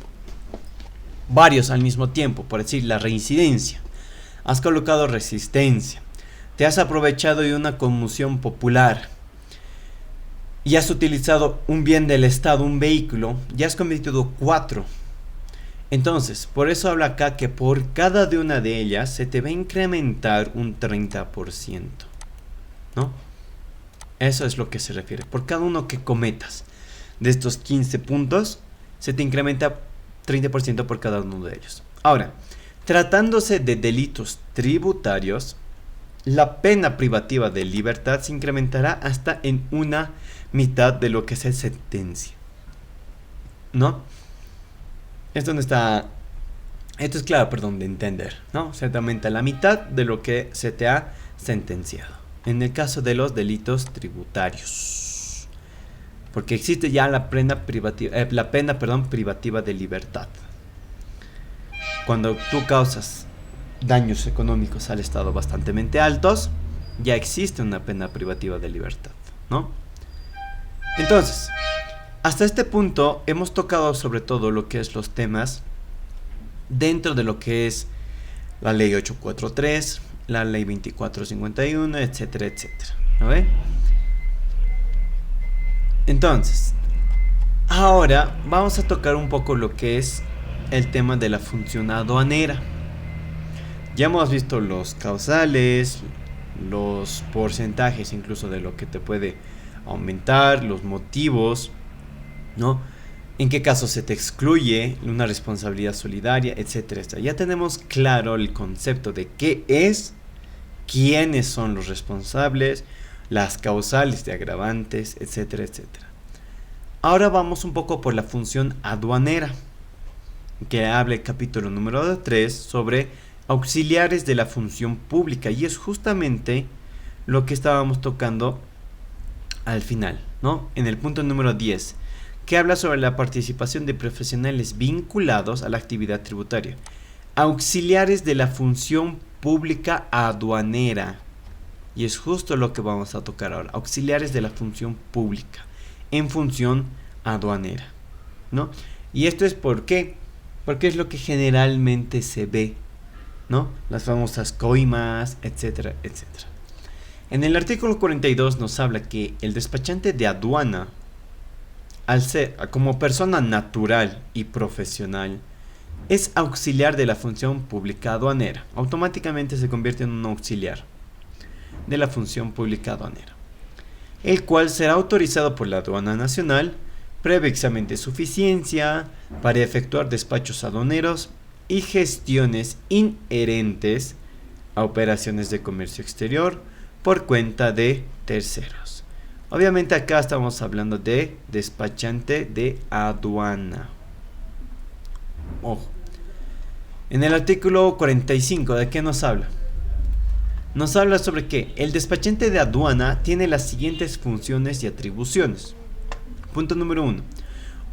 varios al mismo tiempo, por decir la reincidencia, has colocado resistencia, te has aprovechado de una conmoción popular y has utilizado un bien del Estado, un vehículo, ya has cometido 4. Entonces, por eso habla acá que por cada de una de ellas se te va a incrementar un 30%, ¿no? Eso es lo que se refiere. Por cada uno que cometas de estos 15 puntos, se te incrementa 30% por cada uno de ellos. Ahora, tratándose de delitos tributarios, la pena privativa de libertad se incrementará hasta en una mitad de lo que se sentencia, ¿no? Esto es claro, perdón, de entender, ¿no? Se te aumenta la mitad de lo que se te ha sentenciado. En el caso de los delitos tributarios, porque existe ya la pena privativa de libertad. Cuando tú causas daños económicos al Estado bastante altos, ya existe una pena privativa de libertad, ¿no? Entonces, hasta este punto hemos tocado sobre todo lo que es los temas dentro de lo que es la ley 843, la ley 2451, etcétera, etcétera, ¿no ve? Entonces, ahora vamos a tocar un poco lo que es el tema de la función aduanera. Ya hemos visto los causales, los porcentajes incluso de lo que te puede aumentar, los motivos, ¿no? En qué caso se te excluye una responsabilidad solidaria, etcétera, etcétera. Ya tenemos claro el concepto de qué es, quiénes son los responsables, las causales de agravantes, etcétera, etcétera. Ahora vamos un poco por la función aduanera, que habla el capítulo número 3 sobre auxiliares de la función pública, y es justamente lo que estábamos tocando al final, ¿no? En el punto número 10, que habla sobre la participación de profesionales vinculados a la actividad tributaria, auxiliares de la función pública aduanera, y es justo lo que vamos a tocar ahora, auxiliares de la función pública en función aduanera, ¿no? Y esto es porque es lo que generalmente se ve, ¿no? Las famosas coimas, etcétera, etcétera. En el artículo 42 nos habla que el despachante de aduana, al ser como persona natural y profesional, es auxiliar de la función pública aduanera. Automáticamente se convierte en un auxiliar de la función pública aduanera, el cual será autorizado por la aduana nacional previo examen de suficiencia para efectuar despachos aduaneros y gestiones inherentes a operaciones de comercio exterior por cuenta de terceros. Obviamente acá estamos hablando de despachante de aduana. Ojo. En el artículo 45, ¿de qué nos habla? Nos habla sobre que el despachante de aduana tiene las siguientes funciones y atribuciones. Punto número 1.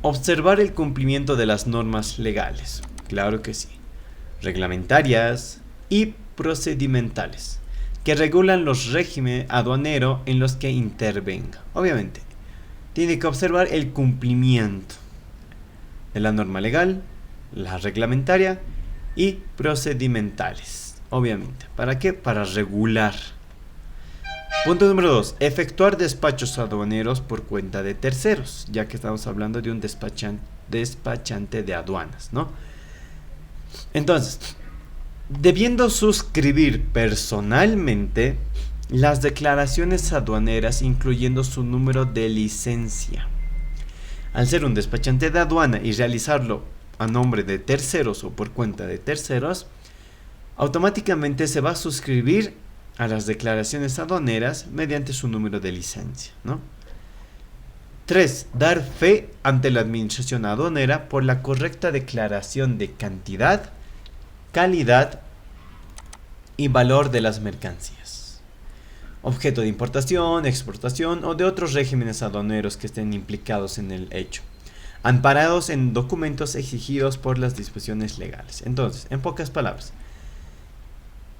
Observar el cumplimiento de las normas legales. Claro que sí. Reglamentarias y procedimentales, que regulan los regímenes aduaneros en los que intervenga. Obviamente, tiene que observar el cumplimiento de la norma legal, la reglamentaria y procedimentales. obviamente. ¿Para qué? Para regular. Punto número 2. Efectuar despachos aduaneros por cuenta de terceros, ya que estamos hablando de un despachante de aduanas, ¿no? Entonces, debiendo suscribir personalmente las declaraciones aduaneras, incluyendo su número de licencia. Al ser un despachante de aduana y realizarlo a nombre de terceros o por cuenta de terceros, automáticamente se va a suscribir a las declaraciones aduaneras mediante su número de licencia, ¿no? 3. Dar fe ante la administración aduanera por la correcta declaración de cantidad, calidad y valor de las mercancías, objeto de importación, exportación o de otros regímenes aduaneros que estén implicados en el hecho, amparados en documentos exigidos por las disposiciones legales. Entonces, en pocas palabras,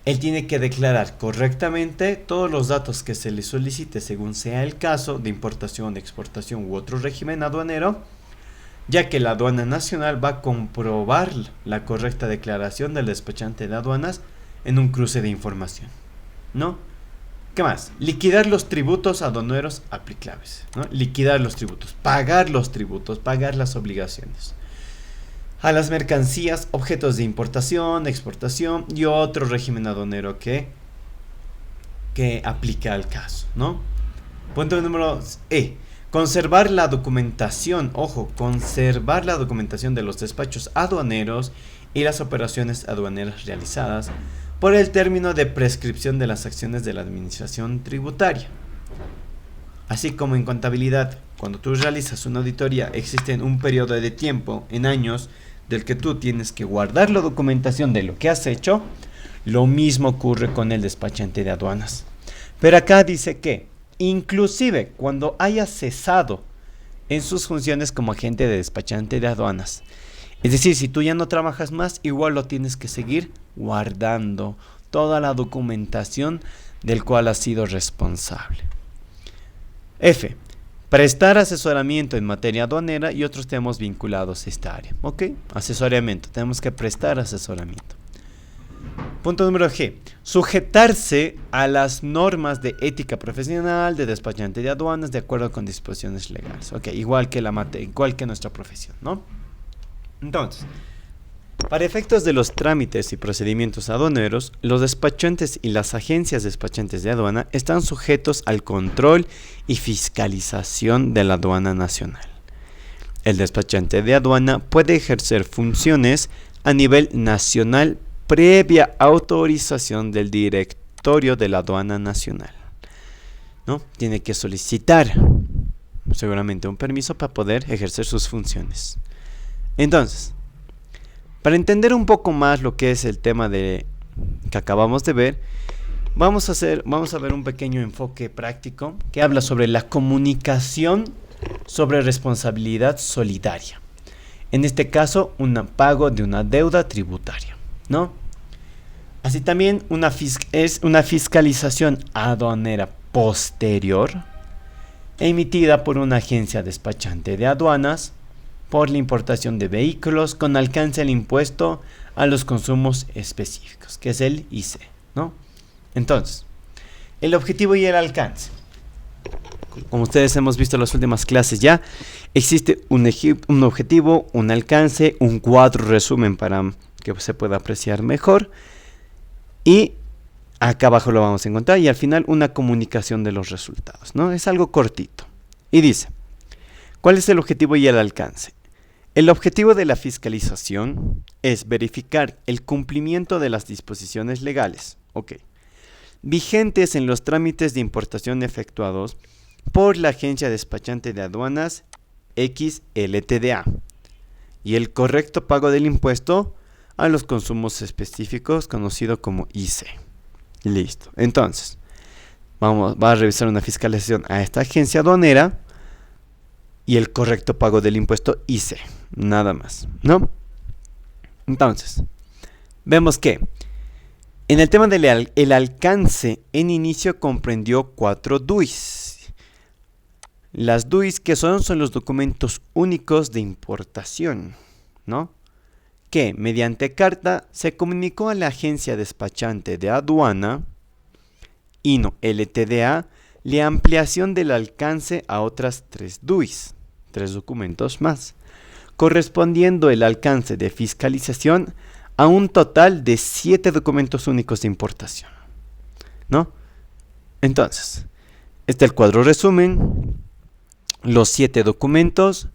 él tiene que declarar correctamente todos los datos que se le solicite según sea el caso de importación, exportación u otro régimen aduanero, ya que la aduana nacional va a comprobar la correcta declaración del despachante de aduanas en un cruce de información, ¿no? ¿Qué más? Liquidar los tributos aduaneros aplicables, ¿no? Liquidar los tributos, pagar las obligaciones a las mercancías, objetos de importación, exportación y otro régimen aduanero que aplica al caso, ¿no? Punto número E. Conservar la documentación, conservar la documentación de los despachos aduaneros y las operaciones aduaneras realizadas por el término de prescripción de las acciones de la administración tributaria. Así como en contabilidad, cuando tú realizas una auditoría, existe un periodo de tiempo, en años, del que tú tienes que guardar la documentación de lo que has hecho. Lo mismo ocurre con el despachante de aduanas. Pero acá dice que, inclusive cuando haya cesado en sus funciones como agente de despachante de aduanas, es decir, si tú ya no trabajas más, igual lo tienes que seguir guardando toda la documentación del cual has sido responsable. F. Prestar asesoramiento en materia aduanera y otros temas vinculados a esta área. ¿Ok? Asesoramiento. Tenemos que prestar asesoramiento. Punto número G. Sujetarse a las normas de ética profesional de despachante de aduanas de acuerdo con disposiciones legales. Ok, igual que nuestra profesión, ¿no? Entonces, para efectos de los trámites y procedimientos aduaneros, los despachantes y las agencias despachantes de aduana están sujetos al control y fiscalización de la aduana nacional. El despachante de aduana puede ejercer funciones a nivel nacional previa autorización del directorio de la aduana nacional, ¿no? Tiene que solicitar seguramente un permiso para poder ejercer sus funciones. Entonces, para entender un poco más lo que es el tema que acabamos de ver, vamos a ver un pequeño enfoque práctico que habla sobre la comunicación sobre responsabilidad solidaria. En este caso, un pago de una deuda tributaria, ¿no? Así también es una fiscalización aduanera posterior emitida por una agencia despachante de aduanas por la importación de vehículos con alcance al impuesto a los consumos específicos, que es el IC, ¿no? Entonces, el objetivo y el alcance. Como ustedes hemos visto en las últimas clases ya, existe un objetivo, un alcance, un cuadro resumen para que se pueda apreciar mejor. Y acá abajo lo vamos a encontrar y al final una comunicación de los resultados, ¿no? Es algo cortito. Y dice, ¿cuál es el objetivo y el alcance? El objetivo de la fiscalización es verificar el cumplimiento de las disposiciones legales, vigentes en los trámites de importación efectuados por la agencia despachante de aduanas XLTDA y el correcto pago del impuesto a los consumos específicos conocido como IC. Listo. Entonces, va a revisar una fiscalización a esta agencia aduanera y el correcto pago del impuesto IC. Nada más, ¿no? Entonces, vemos que en el tema del el alcance en inicio comprendió 4 DUIs. Las DUIs que son los documentos únicos de importación, ¿no? que mediante carta se comunicó a la agencia despachante de aduana, INO LTDA, la ampliación del alcance a otras 3 DUIs, 3 documentos más, correspondiendo el alcance de fiscalización a un total de 7 documentos únicos de importación, ¿no? Entonces, este es el cuadro resumen, los 7 documentos,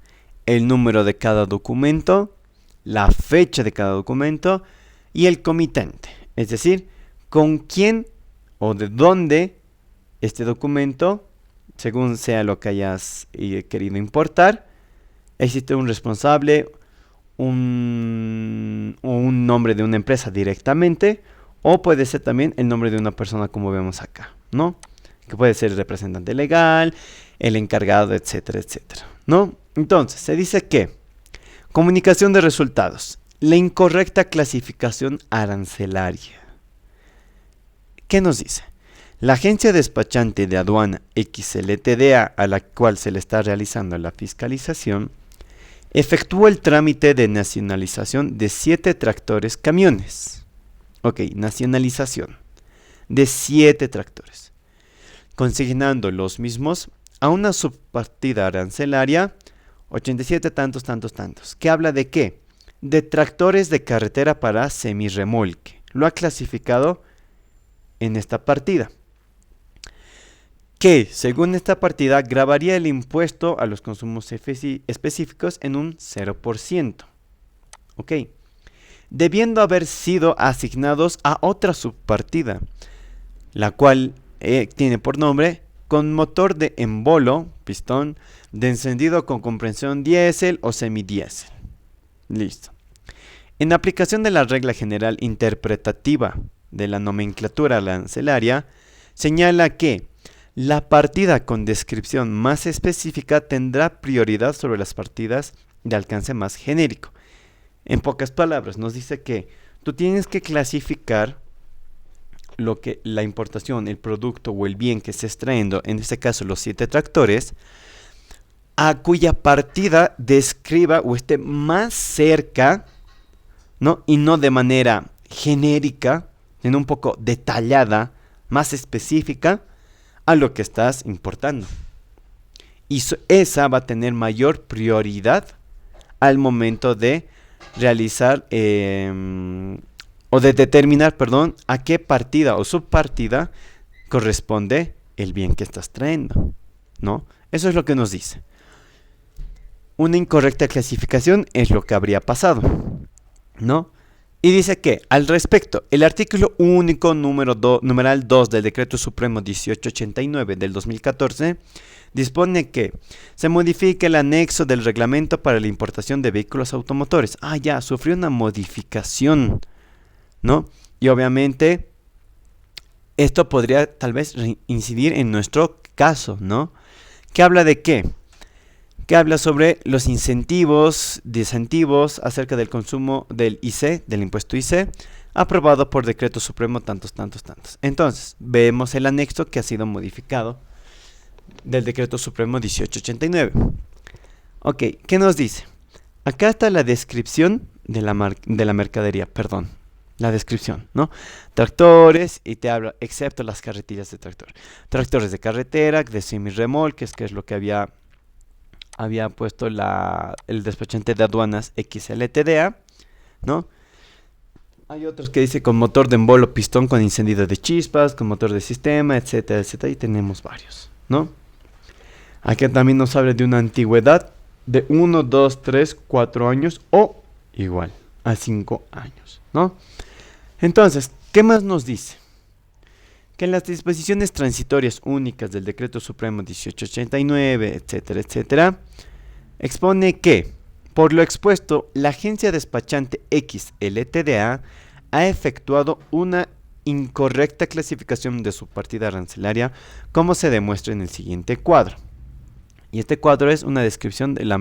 el número de cada documento, la fecha de cada documento y el comitente, es decir, con quién o de dónde este documento, según sea lo que hayas querido importar, existe un responsable, un nombre de una empresa directamente, o puede ser también el nombre de una persona como vemos acá, ¿no? Que puede ser el representante legal, el encargado, etcétera, etcétera, ¿no? Entonces, se dice que comunicación de resultados, la incorrecta clasificación arancelaria. ¿Qué nos dice? La agencia despachante de aduana XLTDA a la cual se le está realizando la fiscalización efectuó el trámite de nacionalización de 7 tractores camiones. Ok, nacionalización de 7 tractores, consignando los mismos a una subpartida arancelaria 87 tantos, que habla de qué? De tractores de carretera para semirremolque. Lo ha clasificado en esta partida, que según esta partida grabaría el impuesto a los consumos específicos en un 0%. Ok, debiendo haber sido asignados a otra subpartida, la cual tiene por nombre con motor de embolo, pistón, de encendido con comprensión diésel o semidiésel. Listo. En aplicación de la regla general interpretativa de la nomenclatura arancelaria, señala que la partida con descripción más específica tendrá prioridad sobre las partidas de alcance más genérico. En pocas palabras, nos dice que tú tienes que clasificar lo que la importación, el producto o el bien que estés trayendo, en este caso los 7 tractores, a cuya partida describa o esté más cerca, ¿no? Y no de manera genérica, sino un poco detallada, más específica a lo que estás importando. Y esa va a tener mayor prioridad al momento de realizar o de determinar, a qué partida o subpartida corresponde el bien que estás trayendo, ¿no? Eso es lo que nos dice. Una incorrecta clasificación es lo que habría pasado, ¿no? Y dice que, al respecto, el artículo único numeral 2 del Decreto Supremo 1889 del 2014 dispone que se modifique el anexo del reglamento para la importación de vehículos automotores. Ah, ya, sufrió una modificación, ¿no? Y obviamente esto podría tal vez incidir en nuestro caso, ¿no? ¿Qué habla de qué? Que habla sobre los incentivos, desincentivos acerca del consumo del IC, del impuesto IC, aprobado por Decreto Supremo tantos. Entonces, vemos el anexo que ha sido modificado del Decreto Supremo 1889. Ok, ¿qué nos dice? Acá está la descripción de la mercadería, la descripción, ¿no? Tractores, y te habla, excepto las carretillas de tractor. Tractores de carretera, de semirremolques, que es lo que había puesto el despachante de aduanas XLTDA, ¿no? Hay otros que dice con motor de embolo, pistón con encendido de chispas, con motor de sistema, etcétera, etcétera, y tenemos varios, ¿no? Aquí también nos habla de una antigüedad de 1, 2, 3, 4 años o igual a 5 años, ¿no? Entonces, ¿qué más nos dice? Que en las disposiciones transitorias únicas del Decreto Supremo 1889, etcétera, etcétera, expone que, por lo expuesto, la agencia despachante XLTDA ha efectuado una incorrecta clasificación de su partida arancelaria, como se demuestra en el siguiente cuadro. Y este cuadro es una descripción de la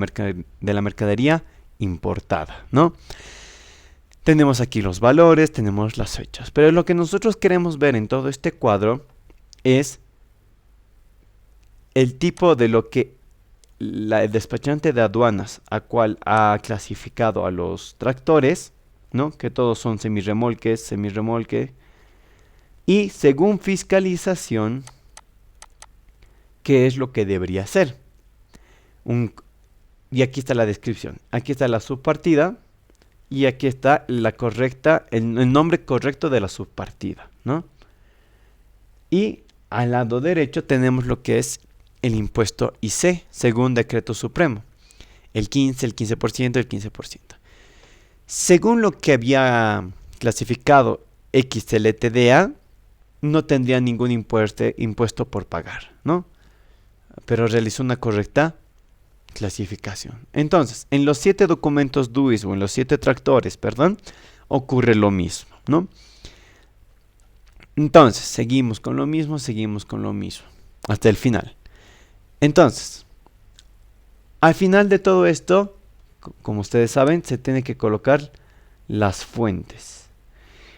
mercadería importada, ¿no? Tenemos aquí los valores, tenemos las fechas, pero lo que nosotros queremos ver en todo este cuadro es el tipo de lo que el despachante de aduanas a cual ha clasificado a los tractores, ¿no? Que todos son semirremolque. Y según fiscalización, ¿qué es lo que debería ser? Y aquí está la descripción. Aquí está la subpartida. Y aquí está el nombre correcto de la subpartida, ¿no? Y al lado derecho tenemos lo que es el impuesto IC, según decreto supremo. El 15%, el 15%. Según lo que había clasificado XLTDA, no tendría ningún impuesto por pagar, ¿no? Pero realizó una correcta clasificación. Entonces, en los 7 documentos DUIs o en los 7 tractores, ocurre lo mismo, ¿no? Entonces, seguimos con lo mismo, hasta el final. Entonces, al final de todo esto, como ustedes saben, se tiene que colocar las fuentes.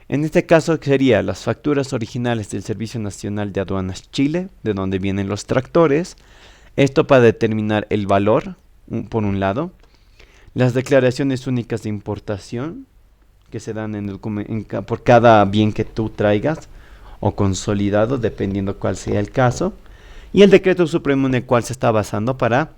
En este caso serían las facturas originales del Servicio Nacional de Aduanas Chile, de donde vienen los tractores. Esto para determinar el valor, por un lado. Las declaraciones únicas de importación, que se dan por cada bien que tú traigas, o consolidado, dependiendo cuál sea el caso. Y el decreto supremo en el cual se está basando para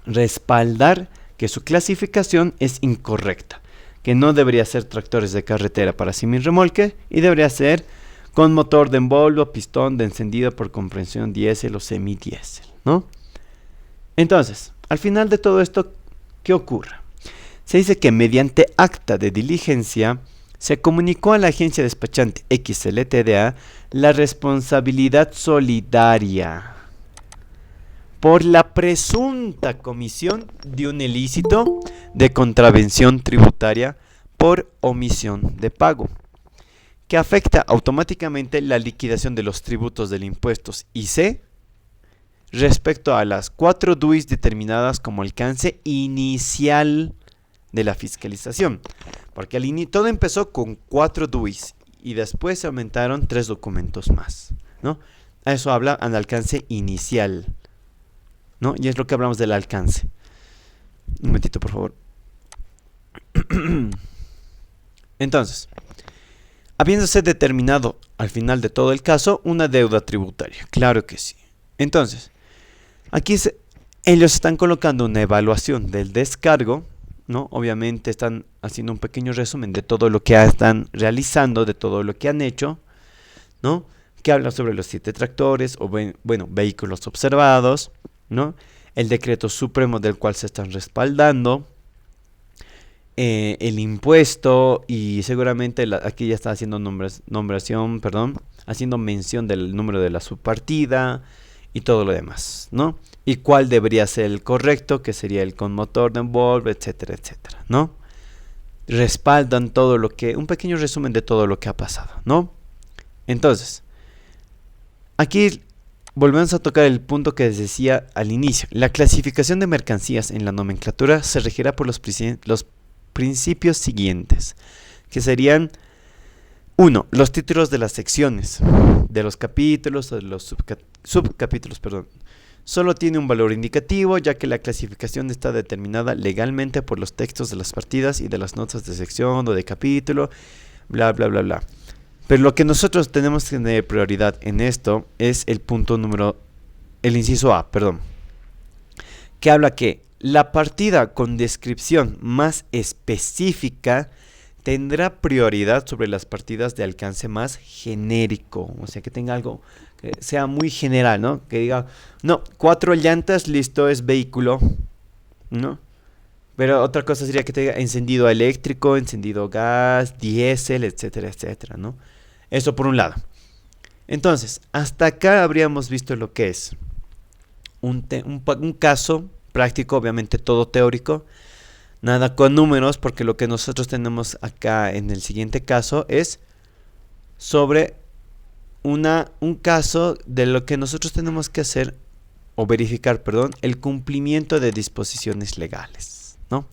respaldar que su clasificación es incorrecta, que no debería ser tractores de carretera para semirremolque y debería ser con motor de envolvo, pistón de encendido por compresión diésel o semidiésel, ¿no? Entonces, al final de todo esto, ¿qué ocurre? Se dice que mediante acta de diligencia se comunicó a la agencia despachante XLTDA la responsabilidad solidaria por la presunta comisión de un ilícito de contravención tributaria por omisión de pago, que afecta automáticamente la liquidación de los tributos del impuestos IC respecto a las 4 DUIs determinadas como alcance inicial de la fiscalización. Porque todo empezó con 4 DUIs y después se aumentaron 3 documentos más, ¿no? A eso habla al alcance inicial, ¿no? Y es lo que hablamos del alcance. Un momentito, por favor. Entonces, habiéndose determinado al final de todo el caso una deuda tributaria, claro que sí. Entonces, aquí ellos están colocando una evaluación del descargo, ¿no? Obviamente están haciendo un pequeño resumen de todo lo que están realizando, de todo lo que han hecho, ¿no? Que habla sobre los 7 tractores o vehículos observados, ¿no? El decreto supremo del cual se están respaldando, el impuesto y seguramente aquí ya está haciendo haciendo mención del número de la subpartida y todo lo demás, ¿no? Y cuál debería ser el correcto, que sería el con motor de envolve, etcétera, etcétera, ¿no? Respaldan un pequeño resumen de todo lo que ha pasado, ¿no? Entonces, aquí volvemos a tocar el punto que les decía al inicio. La clasificación de mercancías en la nomenclatura se regirá por los principios siguientes, que serían 1. Los títulos de las secciones, de los capítulos o de los subcapítulos, solo tiene un valor indicativo, ya que la clasificación está determinada legalmente por los textos de las partidas y de las notas de sección o de capítulo, bla, bla, bla, bla. Pero lo que nosotros tenemos que tener prioridad en esto es el inciso A, que habla que la partida con descripción más específica tendrá prioridad sobre las partidas de alcance más genérico, o sea, que tenga algo que sea muy general, ¿no? Que diga, no, 4 llantas, listo, es vehículo, ¿no? Pero otra cosa sería que tenga encendido eléctrico, encendido gas, diésel, etcétera, etcétera, ¿no? Eso por un lado. Entonces, hasta acá habríamos visto lo que es un caso práctico, obviamente todo teórico, nada con números, porque lo que nosotros tenemos acá en el siguiente caso es sobre un caso de lo que nosotros tenemos que hacer o verificar, el cumplimiento de disposiciones legales, ¿no?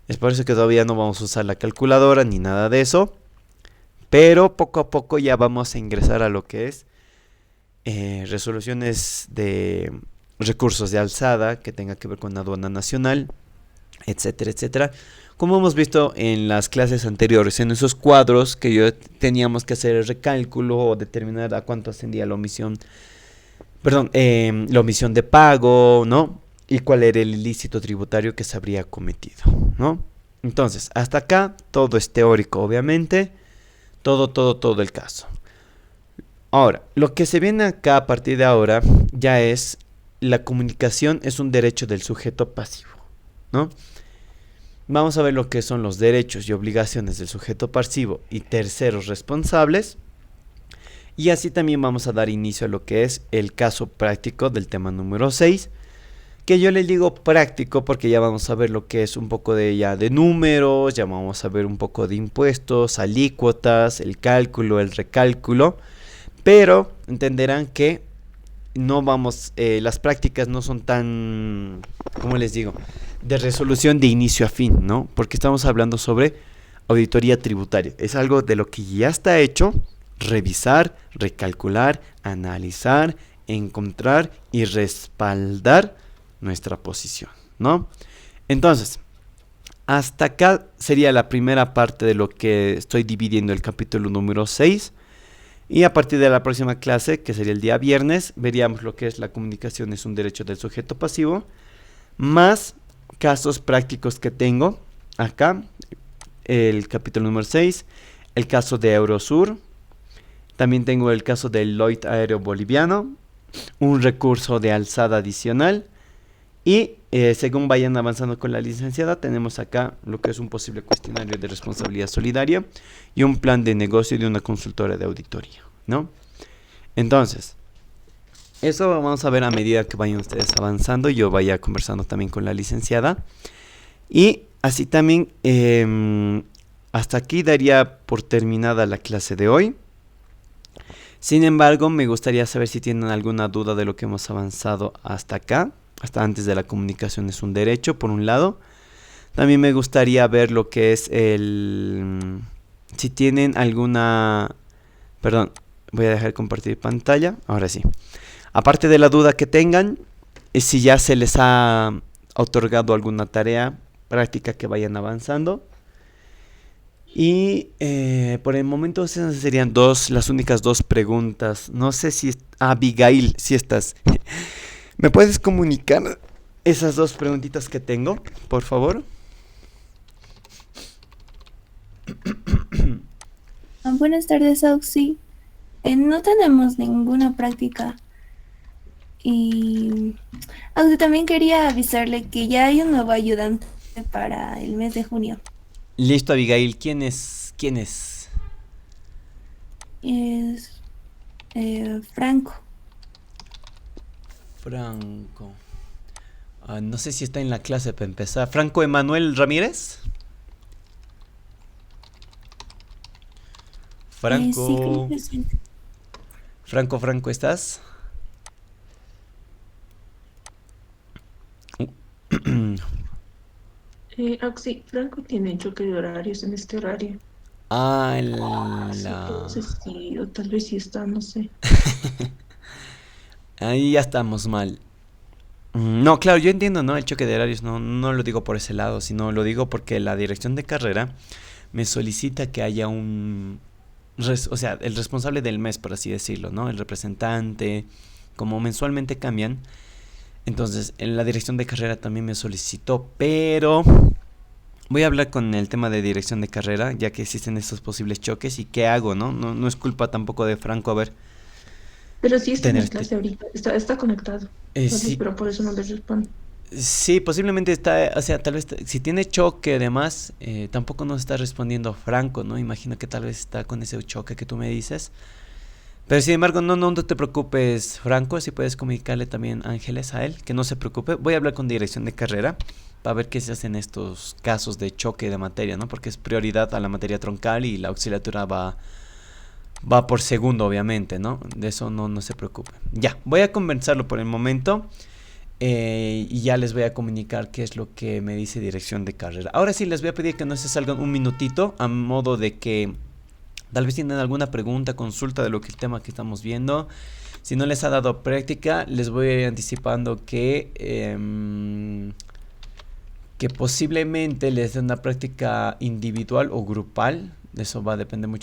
Es por eso que todavía no vamos a usar la calculadora ni nada de eso, pero poco a poco ya vamos a ingresar a lo que es resoluciones de recursos de alzada que tenga que ver con aduana nacional, etcétera, etcétera, como hemos visto en las clases anteriores, en esos cuadros que yo teníamos que hacer el recálculo o determinar a cuánto ascendía la omisión, la omisión de pago, ¿no? Y cuál era el ilícito tributario que se habría cometido, ¿no? Entonces, hasta acá todo es teórico, obviamente, todo el caso. Ahora, lo que se viene acá a partir de ahora ya es la comunicación es un derecho del sujeto pasivo, ¿no? Vamos a ver lo que son los derechos y obligaciones del sujeto pasivo y terceros responsables. Y así también vamos a dar inicio a lo que es el caso práctico del tema número 6, que yo le digo práctico porque ya vamos a ver lo que es un poco de números, ya vamos a ver un poco de impuestos, alícuotas, el cálculo, el recálculo, pero entenderán que no vamos, las prácticas no son tan, ¿cómo les digo?, de resolución de inicio a fin, ¿no? Porque estamos hablando sobre auditoría tributaria. Es algo de lo que ya está hecho, revisar, recalcular, analizar, encontrar y respaldar nuestra posición, ¿no? Entonces, hasta acá sería la primera parte de lo que estoy dividiendo el capítulo número 6. Y a partir de la próxima clase, que sería el día viernes, veríamos lo que es la comunicación es un derecho del sujeto pasivo, más casos prácticos que tengo acá, el capítulo número 6, el caso de Eurosur, también tengo el caso del Lloyd Aéreo Boliviano, un recurso de alzada adicional y según vayan avanzando con la licenciada, tenemos acá lo que es un posible cuestionario de responsabilidad solidaria y un plan de negocio de una consultora de auditoría, ¿no? Entonces, eso vamos a ver a medida que vayan ustedes avanzando y yo vaya conversando también con la licenciada. Y así también, hasta aquí daría por terminada la clase de hoy. Sin embargo, me gustaría saber si tienen alguna duda de lo que hemos avanzado hasta acá. Hasta antes de la comunicación es un derecho, por un lado. También me gustaría ver lo que es si tienen alguna... Perdón, voy a dejar de compartir pantalla. Ahora sí. Aparte de la duda que tengan, si ya se les ha otorgado alguna tarea práctica que vayan avanzando. Y por el momento esas serían las únicas dos preguntas. No sé si... Abigail, si estás... ¿Me puedes comunicar esas dos preguntitas que tengo, por favor? Buenas tardes, Auxi. No tenemos ninguna práctica. Y Auxi, también quería avisarle que ya hay un nuevo ayudante para el mes de junio. Listo, Abigail. ¿Quién es? Es Franco. Franco. No sé si está en la clase para empezar. ¿Franco Emanuel Ramírez? Franco. Sí, creo que sí. Franco, ¿estás? Oxy, Franco tiene choque de horarios en este horario. Sí, entonces sí, o tal vez sí está, no sé. Ahí ya estamos mal. No, claro, yo entiendo, ¿no? El choque de horarios no lo digo por ese lado, sino lo digo porque la dirección de carrera me solicita que haya o sea, el responsable del mes, por así decirlo, ¿no? El representante, como mensualmente cambian. Entonces, en la dirección de carrera también me solicitó, pero voy a hablar con el tema de dirección de carrera, ya que existen estos posibles choques y qué hago, ¿no? No es culpa tampoco de Franco, a ver. Pero sí está en la clase ahorita, está conectado. Sí. Pero por eso no le responde. Sí, posiblemente está, o sea, tal vez si tiene choque además, tampoco nos está respondiendo Franco, ¿no? Imagino que tal vez está con ese choque que tú me dices. Pero sin embargo, no te preocupes, Franco, si puedes comunicarle también Ángeles a él, que no se preocupe. Voy a hablar con dirección de carrera para ver qué se hace en estos casos de choque de materia, ¿no? Porque es prioridad a la materia troncal y la auxiliatura va por segundo, obviamente, ¿no? De eso no se preocupe. Ya, voy a conversarlo por el momento. Y ya les voy a comunicar qué es lo que me dice dirección de carrera. Ahora sí les voy a pedir que no se salgan un minutito, a modo de que tal vez tienen alguna pregunta, consulta de lo que el tema que estamos viendo. Si no les ha dado práctica, les voy a ir anticipando que que posiblemente les dé una práctica individual o grupal. De eso va a depender mucho